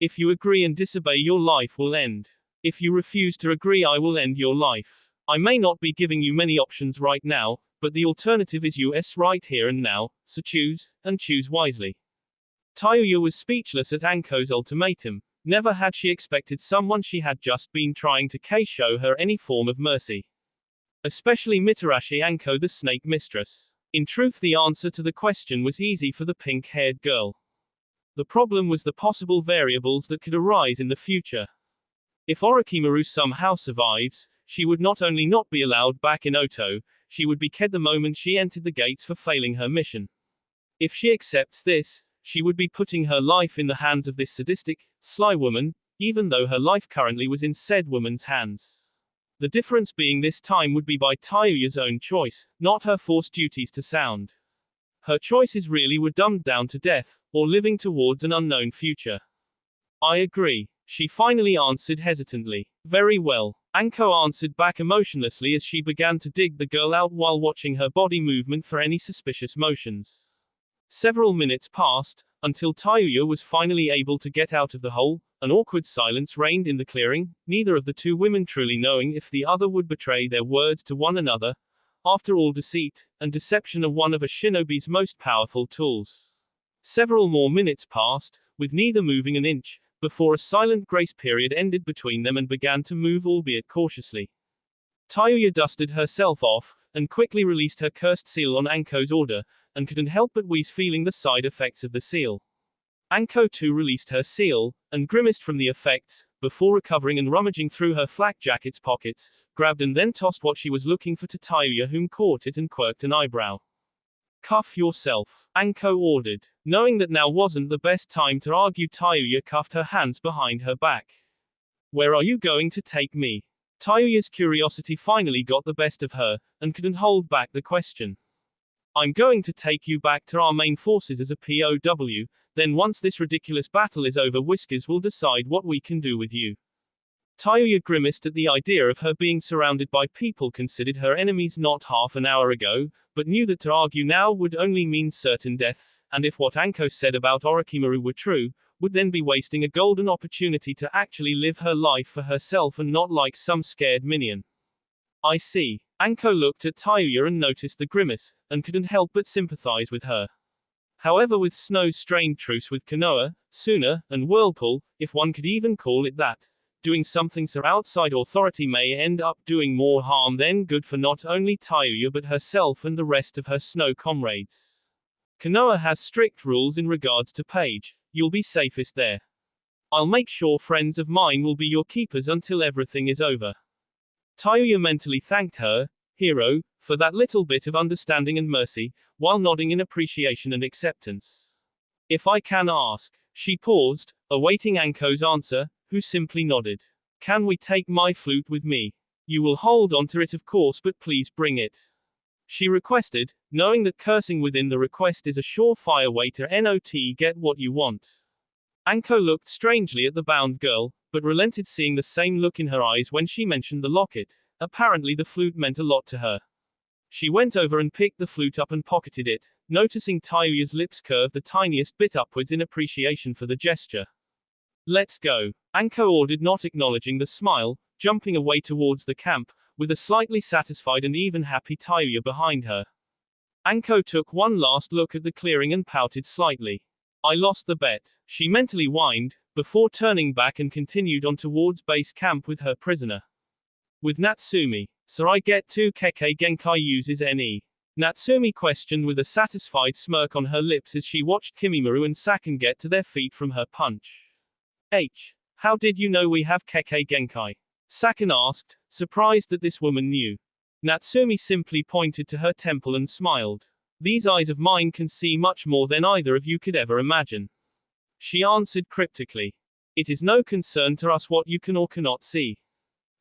If you agree and disobey, your life will end. If you refuse to agree, I will end your life. I may not be giving you many options right now, but the alternative is US right here and now, so choose, and choose wisely. Tayuya was speechless at Anko's ultimatum. Never had she expected someone she had just been trying to show her any form of mercy. Especially Mitarashi Anko, the snake mistress. In truth, the answer to the question was easy for the pink-haired girl. The problem was the possible variables that could arise in the future. If Orochimaru somehow survives, she would not only not be allowed back in Oto, she would be killed the moment she entered the gates for failing her mission. If she accepts this, she would be putting her life in the hands of this sadistic, sly woman, even though her life currently was in said woman's hands. The difference being this time would be by Tayuya's own choice, not her forced duties to sound. Her choices really were dumbed down to death, or living towards an unknown future. I agree, she finally answered hesitantly. Very well, Anko answered back emotionlessly as she began to dig the girl out while watching her body movement for any suspicious motions. Several minutes passed, until Tayuya was finally able to get out of the hole. An awkward silence reigned in the clearing, neither of the two women truly knowing if the other would betray their words to one another. After all, deceit and deception are one of a shinobi's most powerful tools. Several more minutes passed, with neither moving an inch, before a silent grace period ended between them and began to move, albeit cautiously. Tayuya dusted herself off, and quickly released her cursed seal on Anko's order, and couldn't help but wheeze feeling the side effects of the seal. Anko too released her seal, and grimaced from the effects, before recovering and rummaging through her flak jacket's pockets, grabbed and then tossed what she was looking for to Tayuya, whom caught it and quirked an eyebrow. Cuff yourself, Anko ordered. Knowing that now wasn't the best time to argue, Tayuya cuffed her hands behind her back. Where are you going to take me? Tayuya's curiosity finally got the best of her, and couldn't hold back the question. I'm going to take you back to our main forces as a POW, then once this ridiculous battle is over, Whiskers will decide what we can do with you. Tayuya grimaced at the idea of her being surrounded by people considered her enemies not half an hour ago, but knew that to argue now would only mean certain death, and if what Anko said about Orochimaru were true, would then be wasting a golden opportunity to actually live her life for herself and not like some scared minion. I see. Anko looked at Tayuya and noticed the grimace, and couldn't help but sympathize with her. However, with Snow's strained truce with Konoha, Suna, and Whirlpool, if one could even call it that, doing something so outside authority may end up doing more harm than good for not only Tayuya but herself and the rest of her Snow comrades. Konoha has strict rules in regards to Page. You'll be safest there. I'll make sure friends of mine will be your keepers until everything is over. Tayuya mentally thanked her. hero, for that little bit of understanding and mercy, while nodding in appreciation and acceptance. If I can ask. She paused, awaiting Anko's answer, who simply nodded. Can we take my flute with me? You will hold onto it of course, but please bring it. She requested, knowing that cursing within the request is a surefire way to not get what you want. Anko looked strangely at the bound girl, but relented, seeing the same look in her eyes when she mentioned the locket. Apparently the flute meant a lot to her. She went over and picked the flute up and pocketed it, noticing Tayuya's lips curve the tiniest bit upwards in appreciation for the gesture. Let's go. Anko ordered, not acknowledging the smile, jumping away towards the camp, with a slightly satisfied and even happy Tayuya behind her. Anko took one last look at the clearing and pouted slightly. I lost the bet, she mentally whined, before turning back and continued on towards base camp with her prisoner. With Natsumi. So I get 2 Kekkei Genkai uses NE? Natsumi questioned with a satisfied smirk on her lips as she watched Kimimaro and Sakan get to their feet from her punch. How did you know we have Kekkei Genkai? Sakan asked, surprised that this woman knew. Natsumi simply pointed to her temple and smiled. These eyes of mine can see much more than either of you could ever imagine. She answered cryptically. It is no concern to us what you can or cannot see.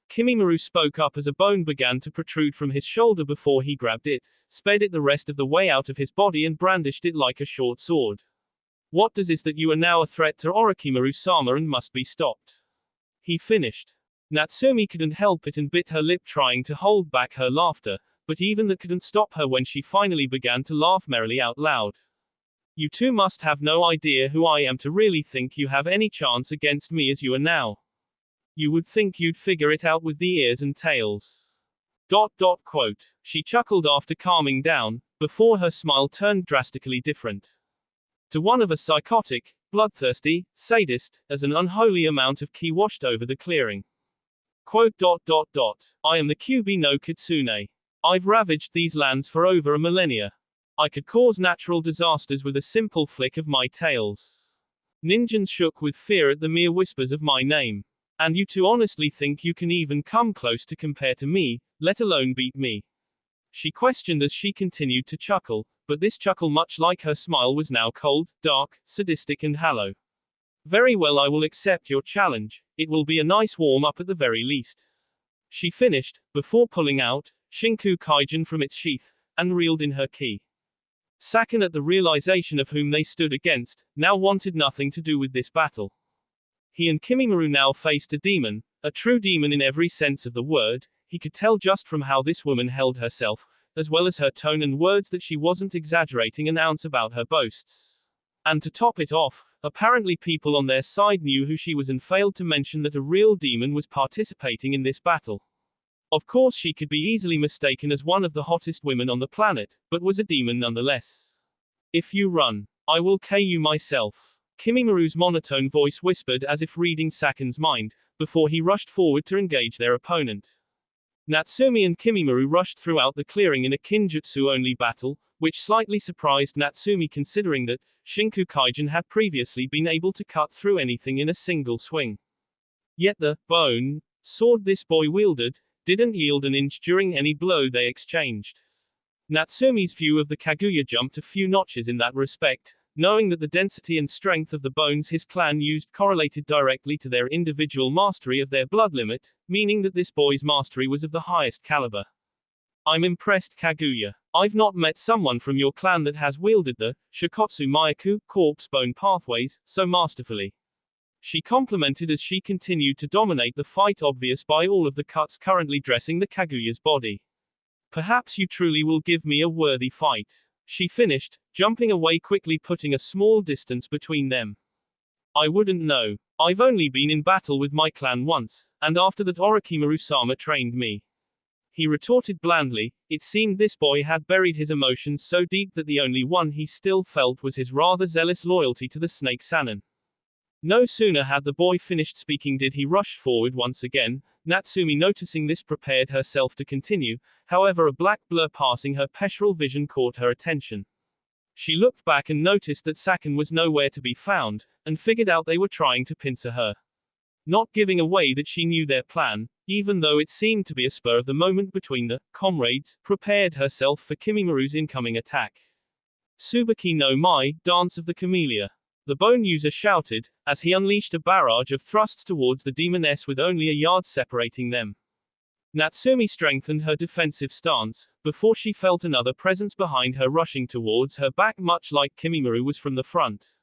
Kimimaro spoke up as a bone began to protrude from his shoulder before he grabbed it, sped it the rest of the way out of his body and brandished it like a short sword. What does is that you are now a threat to Orochimaru-sama and must be stopped. He finished. Natsumi couldn't help it and bit her lip trying to hold back her laughter, but even that couldn't stop her when she finally began to laugh merrily out loud. You two must have no idea who I am to really think you have any chance against me as you are now. You would think you'd figure it out with the ears and tails. ... She chuckled after calming down, before her smile turned drastically different. To one of a psychotic, bloodthirsty, sadist, as an unholy amount of ki washed over the clearing. ... I am the Kyuubi no Kitsune. I've ravaged these lands for over a millennia. I could cause natural disasters with a simple flick of my tails. Ninjans shook with fear at the mere whispers of my name. And you two honestly think you can even come close to compare to me, let alone beat me? She questioned as she continued to chuckle, but this chuckle, much like her smile, was now cold, dark, sadistic and hollow. Very well, I will accept your challenge. It will be a nice warm-up at the very least. She finished, before pulling out Shinku Kaijin from its sheath, and reeled in her ki. Sakan, at the realization of whom they stood against, now wanted nothing to do with this battle. He and Kimimaro now faced a demon, a true demon in every sense of the word. He could tell just from how this woman held herself, as well as her tone and words, that she wasn't exaggerating an ounce about her boasts. And to top it off, apparently people on their side knew who she was and failed to mention that a real demon was participating in this battle. Of course she could be easily mistaken as one of the hottest women on the planet, but was a demon nonetheless. If you run, I will KO you myself. Kimimaru's monotone voice whispered as if reading Sakan's mind, before he rushed forward to engage their opponent. Natsumi and Kimimaro rushed throughout the clearing in a kinjutsu-only battle, which slightly surprised Natsumi considering that Shinku Kaijin had previously been able to cut through anything in a single swing. Yet the bone sword this boy wielded didn't yield an inch during any blow they exchanged. Natsumi's view of the Kaguya jumped a few notches in that respect, knowing that the density and strength of the bones his clan used correlated directly to their individual mastery of their blood limit, meaning that this boy's mastery was of the highest caliber. I'm impressed, Kaguya. I've not met someone from your clan that has wielded the Shikotsu Myaku corpse bone pathways so masterfully. She complimented as she continued to dominate the fight, obvious by all of the cuts currently dressing the Kaguya's body. Perhaps you truly will give me a worthy fight. She finished, jumping away quickly, putting a small distance between them. I wouldn't know. I've only been in battle with my clan once, and after that Orochimaru-sama trained me. He retorted blandly. It seemed this boy had buried his emotions so deep that the only one he still felt was his rather zealous loyalty to the snake Sannin. No sooner had the boy finished speaking did he rush forward once again. Natsumi, noticing this, prepared herself to continue. However, a black blur passing her peripheral vision caught her attention. She looked back and noticed that Sakan was nowhere to be found, and figured out they were trying to pincer her. Not giving away that she knew their plan, even though it seemed to be a spur of the moment between the comrades, prepared herself for Kimimura's incoming attack. Tsubaki no Mai, Dance of the Camellia. The bone user shouted, as he unleashed a barrage of thrusts towards the demoness with only a yard separating them. Natsumi strengthened her defensive stance, before she felt another presence behind her rushing towards her back much like Kimimura was from the front.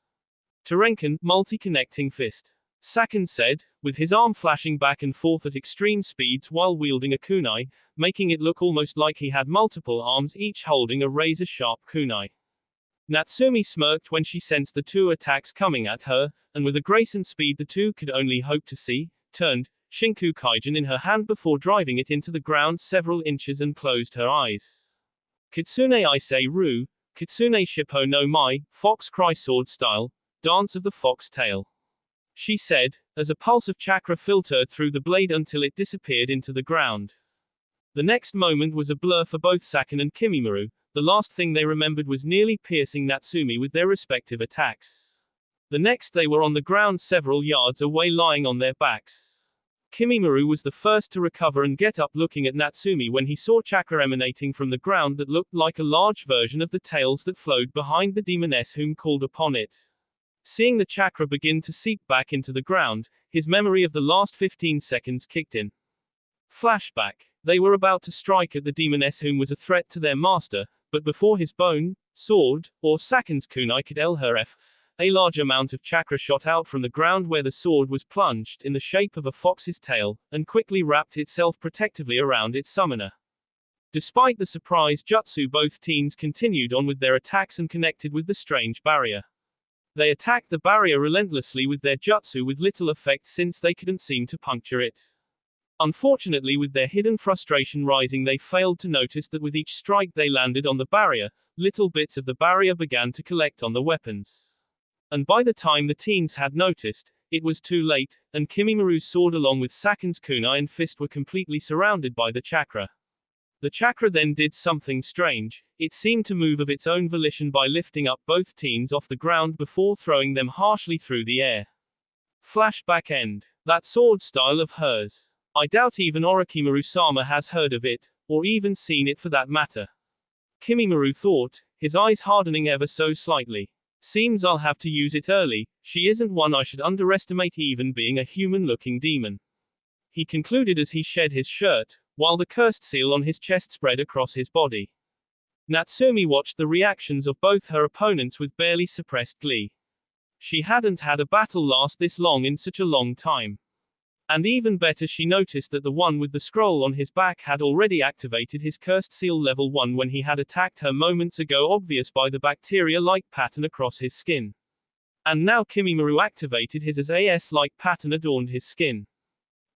Terenkan, multi-connecting fist. Saken said, with his arm flashing back and forth at extreme speeds while wielding a kunai, making it look almost like he had multiple arms each holding a razor-sharp kunai. Natsumi smirked when she sensed the two attacks coming at her, and with a grace and speed the two could only hope to see, turned Shinku Kaijin in her hand before driving it into the ground several inches and closed her eyes. Kitsune Ise Ru, Kitsune Shippo no Mai, Fox Cry Sword Style, Dance of the Fox Tail. She said, as a pulse of chakra filtered through the blade until it disappeared into the ground. The next moment was a blur for both Saken and Kimimura. The last thing they remembered was nearly piercing Natsumi with their respective attacks. The next they were on the ground several yards away lying on their backs. Kimimura was the first to recover and get up looking at Natsumi when he saw chakra emanating from the ground that looked like a large version of the tails that flowed behind the demoness whom called upon it. Seeing the chakra begin to seep back into the ground, his memory of the last 15 seconds kicked in. Flashback. They were about to strike at the demoness whom was a threat to their master, but before his bone, sword, or Saken's kunai could a large amount of chakra shot out from the ground where the sword was plunged in the shape of a fox's tail, and quickly wrapped itself protectively around its summoner. Despite the surprise jutsu, both teens continued on with their attacks and connected with the strange barrier. They attacked the barrier relentlessly with their jutsu with little effect since they couldn't seem to puncture it. Unfortunately, with their hidden frustration rising, they failed to notice that with each strike they landed on the barrier, little bits of the barrier began to collect on the weapons. And by the time the teens had noticed, it was too late, and Kimimuru's sword along with Saken's kunai and fist were completely surrounded by the chakra. The chakra then did something strange. It seemed to move of its own volition by lifting up both teens off the ground before throwing them harshly through the air. Flashback end. That sword style of hers. I doubt even Orochimaru-sama has heard of it, or even seen it for that matter. Kimimura thought, his eyes hardening ever so slightly. Seems I'll have to use it early. She isn't one I should underestimate, even being a human-looking demon. He concluded as he shed his shirt, while the cursed seal on his chest spread across his body. Natsumi watched the reactions of both her opponents with barely suppressed glee. She hadn't had a battle last this long in such a long time. And even better, she noticed that the one with the scroll on his back had already activated his cursed seal level 1 when he had attacked her moments ago, obvious by the bacteria-like pattern across his skin. And now Kimimura activated his as AS-like pattern adorned his skin.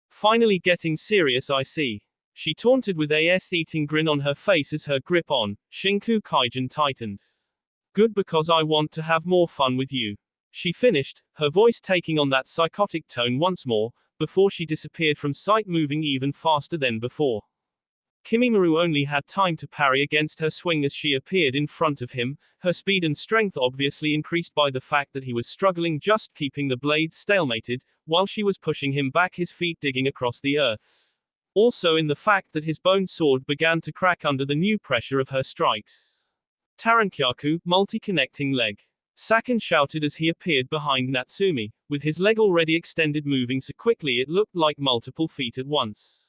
Finally getting serious, I see. She taunted with AS-eating grin on her face as her grip on Shinku Kaijin tightened. Good, because I want to have more fun with you. She finished, her voice taking on that psychotic tone once more, before she disappeared from sight, moving even faster than before. Kimimura only had time to parry against her swing as she appeared in front of him, her speed and strength obviously increased by the fact that he was struggling just keeping the blades stalemated, while she was pushing him back, his feet digging across the earth. Also in the fact that his bone sword began to crack under the new pressure of her strikes. Tarankyaku, multi-connecting leg. Saken shouted as he appeared behind Natsumi, with his leg already extended, moving so quickly it looked like multiple feet at once.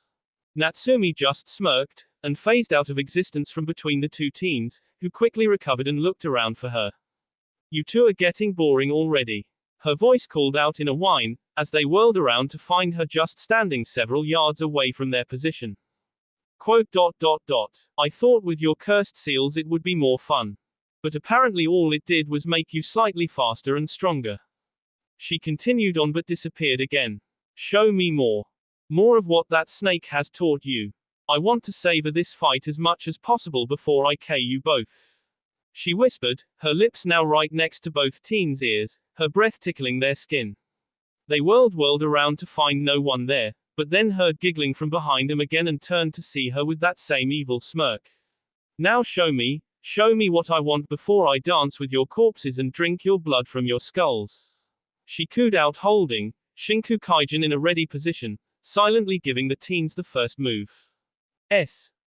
Natsumi just smirked, and phased out of existence from between the two teens, who quickly recovered and looked around for her. You two are getting boring already. Her voice called out in a whine, as they whirled around to find her just standing several yards away from their position. Quote, I thought with your cursed seals it would be more fun. But apparently all it did was make you slightly faster and stronger. She continued on but disappeared again. Show me more. More of what that snake has taught you. I want to savor this fight as much as possible before I KO you both. She whispered, her lips now right next to both teens' ears, her breath tickling their skin. They whirled around to find no one there, but then heard giggling from behind him again and turned to see her with that same evil smirk. Now show me what I want before I dance with your corpses and drink your blood from your skulls. She cooed out, holding Shinku Kaijin in a ready position, silently giving the teens the first move.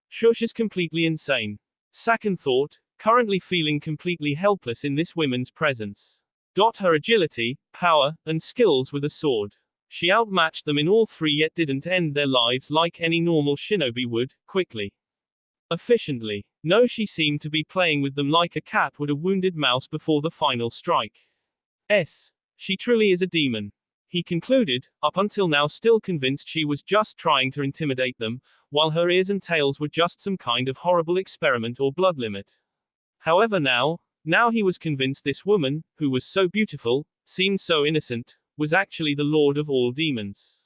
Shush is completely insane. Sakan thought, currently feeling completely helpless in this woman's presence. Her agility, power, and skills with a sword. She outmatched them in all three yet didn't end their lives like any normal shinobi would, quickly. Efficiently. No, she seemed to be playing with them like a cat would a wounded mouse before the final strike. She truly is a demon. He concluded, up until now still convinced she was just trying to intimidate them, while her ears and tails were just some kind of horrible experiment or blood limit. However now he was convinced this woman, who was so beautiful, seemed so innocent, was actually the lord of all demons.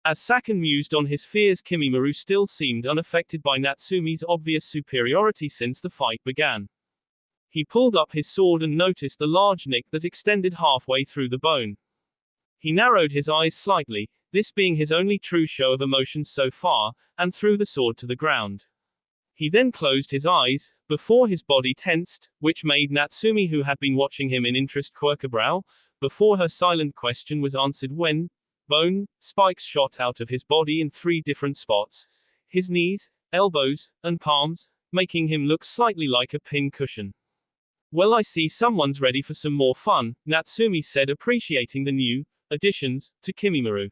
As Sakan mused on his fears, Kimimaro still seemed unaffected by Natsumi's obvious superiority since the fight began. He pulled up his sword and noticed the large nick that extended halfway through the bone. He narrowed his eyes slightly, this being his only true show of emotion so far, and threw the sword to the ground. He then closed his eyes, before his body tensed, which made Natsumi, who had been watching him in interest, quirk a brow, before her silent question was answered when bone spikes shot out of his body in 3 different spots, his knees, elbows, and palms, making him look slightly like a pin cushion. Well, I see someone's ready for some more fun, Natsumi said, appreciating the new additions to Kimimaro.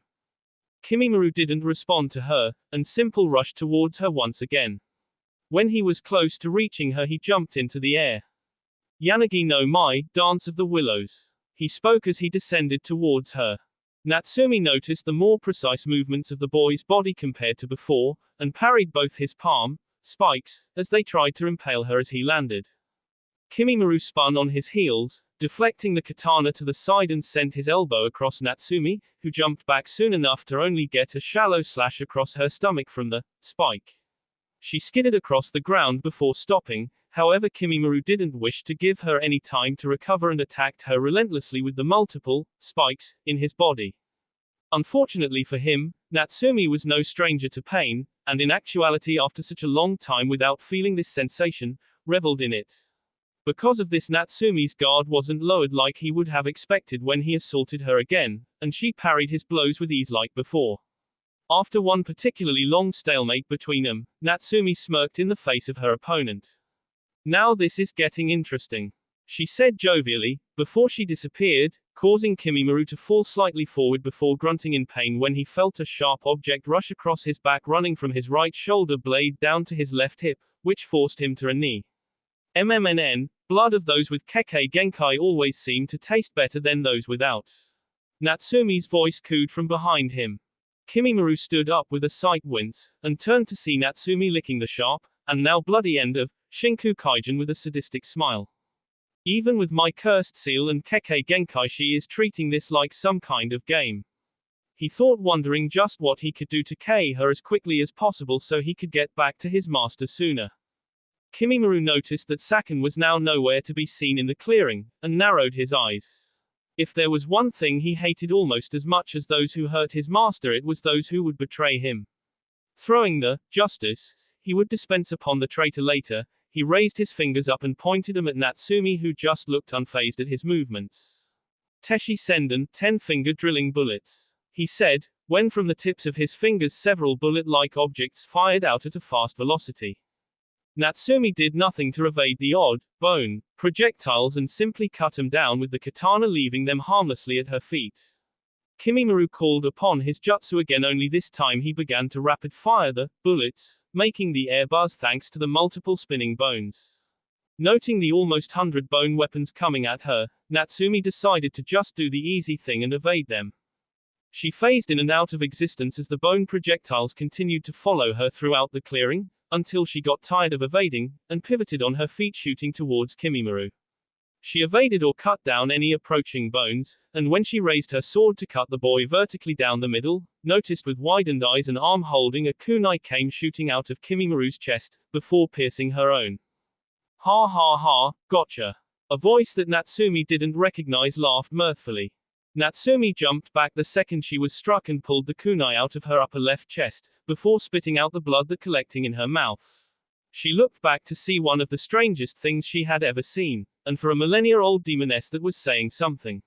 Kimimaro didn't respond to her, and Simple rushed towards her once again. When he was close to reaching her, he jumped into the air. Yanagi no Mai, Dance of the Willows. He spoke as he descended towards her. Natsumi noticed the more precise movements of the boy's body compared to before, and parried both his palm spikes as they tried to impale her as he landed. Kimimaro spun on his heels, deflecting the katana to the side and sent his elbow across Natsumi, who jumped back soon enough to only get a shallow slash across her stomach from the spike. She skidded across the ground before stopping, however Kimimaro didn't wish to give her any time to recover and attacked her relentlessly with the multiple spikes in his body. Unfortunately for him, Natsumi was no stranger to pain, and in actuality after such a long time without feeling this sensation, reveled in it. Because of this, Natsumi's guard wasn't lowered like he would have expected when he assaulted her again, and she parried his blows with ease like before. After one particularly long stalemate between them, Natsumi smirked in the face of her opponent. Now this is getting interesting, she said jovially, before she disappeared, causing Kimimaro to fall slightly forward before grunting in pain when he felt a sharp object rush across his back running from his right shoulder blade down to his left hip, which forced him to a knee. Blood of those with Kekkei Genkai always seem to taste better than those without. Natsumi's voice cooed from behind him. Kimimaro stood up with a slight wince, and turned to see Natsumi licking the sharp, and now bloody end of Shinku Kaijin with a sadistic smile. Even with my cursed seal and Kekkei Genkai, she is treating this like some kind of game. He thought, wondering just what he could do to KO her as quickly as possible so he could get back to his master sooner. Kimimaro noticed that Sakan was now nowhere to be seen in the clearing, and narrowed his eyes. If there was one thing he hated almost as much as those who hurt his master, it was those who would betray him. Throwing the justice he would dispense upon the traitor later, he raised his fingers up and pointed them at Natsumi, who just looked unfazed at his movements. Teshi Senden, 10-finger drilling bullets, he said, when from the tips of his fingers several bullet-like objects fired out at a fast velocity. Natsumi did nothing to evade the odd, bone, projectiles and simply cut them down with the katana, leaving them harmlessly at her feet. Kimimaro called upon his jutsu again, only this time he began to rapid-fire the bullets, making the air buzz thanks to the multiple spinning bones. Noting the almost 100 bone weapons coming at her, Natsumi decided to just do the easy thing and evade them. She phased in and out of existence as the bone projectiles continued to follow her throughout the clearing, until she got tired of evading, and pivoted on her feet, shooting towards Kimimaro. She evaded or cut down any approaching bones, and when she raised her sword to cut the boy vertically down the middle, noticed with widened eyes an arm holding a kunai came shooting out of Kimimaru's chest, before piercing her own. Ha ha ha, gotcha. A voice that Natsumi didn't recognize laughed mirthfully. Natsumi jumped back the second she was struck and pulled the kunai out of her upper left chest, before spitting out the blood that collecting in her mouth. She looked back to see one of the strangest things she had ever seen, and for a millennia-old demoness that was saying something.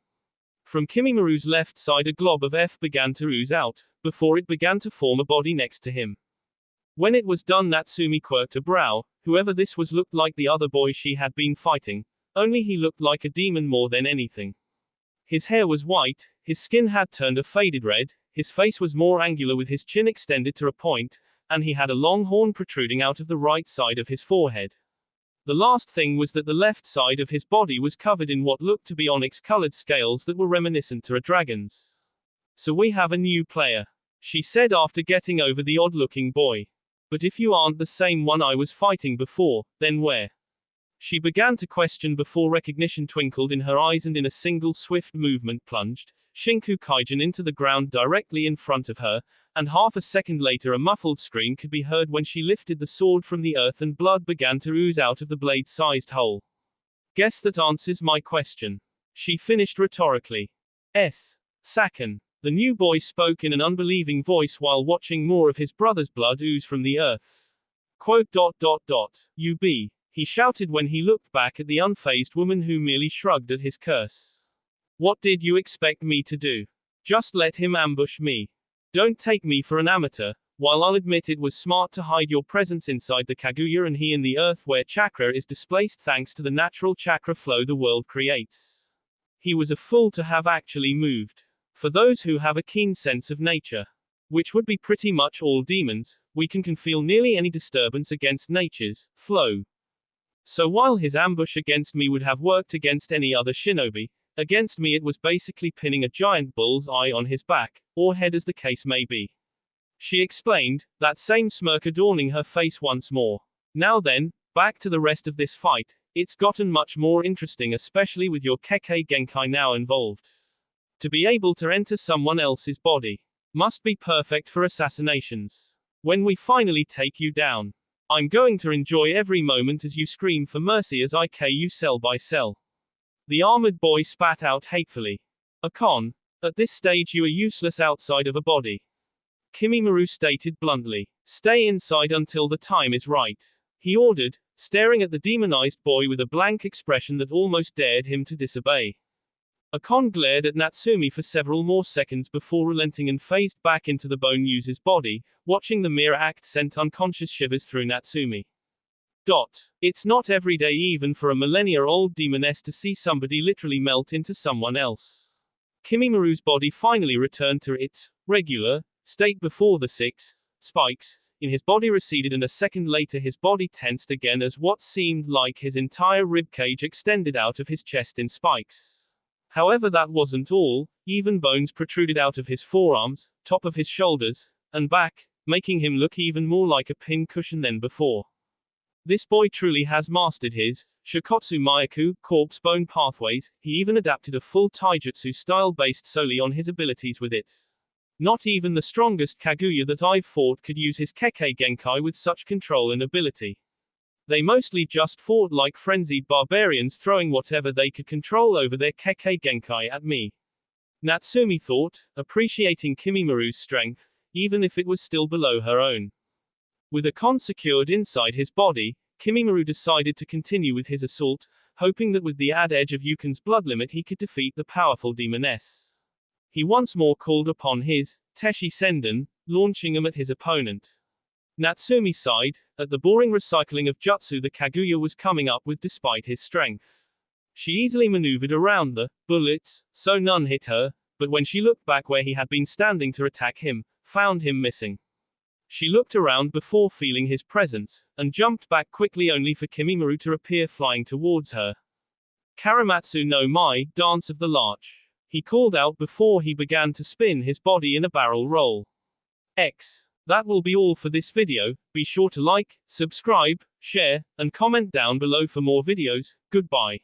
From Kimimaru's left side a glob of F began to ooze out, before it began to form a body next to him. When it was done, Natsumi quirked a brow. Whoever this was looked like the other boy she had been fighting, only he looked like a demon more than anything. His hair was white, his skin had turned a faded red, his face was more angular with his chin extended to a point, and he had a long horn protruding out of the right side of his forehead. The last thing was that the left side of his body was covered in what looked to be onyx-colored scales that were reminiscent to a dragon's. "So we have a new player," she said after getting over the odd-looking boy. "But if you aren't the same one I was fighting before, then where?" She began to question before recognition twinkled in her eyes and in a single swift movement plunged Shinku Kaijin into the ground directly in front of her, and half a second later a muffled scream could be heard when she lifted the sword from the earth and blood began to ooze out of the blade-sized hole. "Guess that answers my question," she finished rhetorically. Saken. The new boy spoke in an unbelieving voice while watching more of his brother's blood ooze from the earth. Quote, "You be," he shouted when he looked back at the unfazed woman who merely shrugged at his curse. "What did you expect me to do? Just let him ambush me? Don't take me for an amateur. While I'll admit it was smart to hide your presence inside the Kaguya and he in the earth where chakra is displaced thanks to the natural chakra flow the world creates, he was a fool to have actually moved. For those who have a keen sense of nature, which would be pretty much all demons, we can feel nearly any disturbance against nature's flow. So while his ambush against me would have worked against any other shinobi, against me it was basically pinning a giant bull's eye on his back, or head as the case may be," she explained, that same smirk adorning her face once more. "Now then, back to the rest of this fight. It's gotten much more interesting, especially with your Kekkei Genkai now involved. To be able to enter someone else's body must be perfect for assassinations. When we finally take you down, I'm going to enjoy every moment as you scream for mercy as I KO you cell by cell." The armored boy spat out hatefully. "Akon, at this stage you are useless outside of a body," Kimimaro stated bluntly. "Stay inside until the time is right," he ordered, staring at the demonized boy with a blank expression that almost dared him to disobey. Akon glared at Natsumi for several more seconds before relenting and phased back into the bone user's body. Watching the mere act sent unconscious shivers through Natsumi. It's not every day even for a millennia-old demoness to see somebody literally melt into someone else. Kimimaru's body finally returned to its regular state before the 6 spikes in his body receded, and a second later his body tensed again as what seemed like his entire ribcage extended out of his chest in spikes. However, that wasn't all. Even bones protruded out of his forearms, top of his shoulders, and back, making him look even more like a pin cushion than before. This boy truly has mastered his Shikotsu Myaku corpse bone pathways. He even adapted a full taijutsu style based solely on his abilities with it. Not even the strongest Kaguya that I've fought could use his Kekkei Genkai with such control and ability. They mostly just fought like frenzied barbarians, throwing whatever they could control over their Kekkei Genkai at me. Natsumi thought, appreciating Kimimaru's strength, even if it was still below her own. With Akon secured inside his body, Kimimaru decided to continue with his assault, hoping that with the add edge of Yukon's blood limit he could defeat the powerful demoness. He once more called upon his Teshi Senden, launching them at his opponent. Natsumi sighed at the boring recycling of jutsu the Kaguya was coming up with despite his strength. She easily maneuvered around the bullets, so none hit her, but when she looked back where he had been standing to attack him, found him missing. She looked around before feeling his presence, and jumped back quickly only for Kimimaru to appear flying towards her. "Karamatsu no Mai, Dance of the Larch," he called out before he began to spin his body in a barrel roll. That will be all for this video. Be sure to like, subscribe, share, and comment down below for more videos. Goodbye.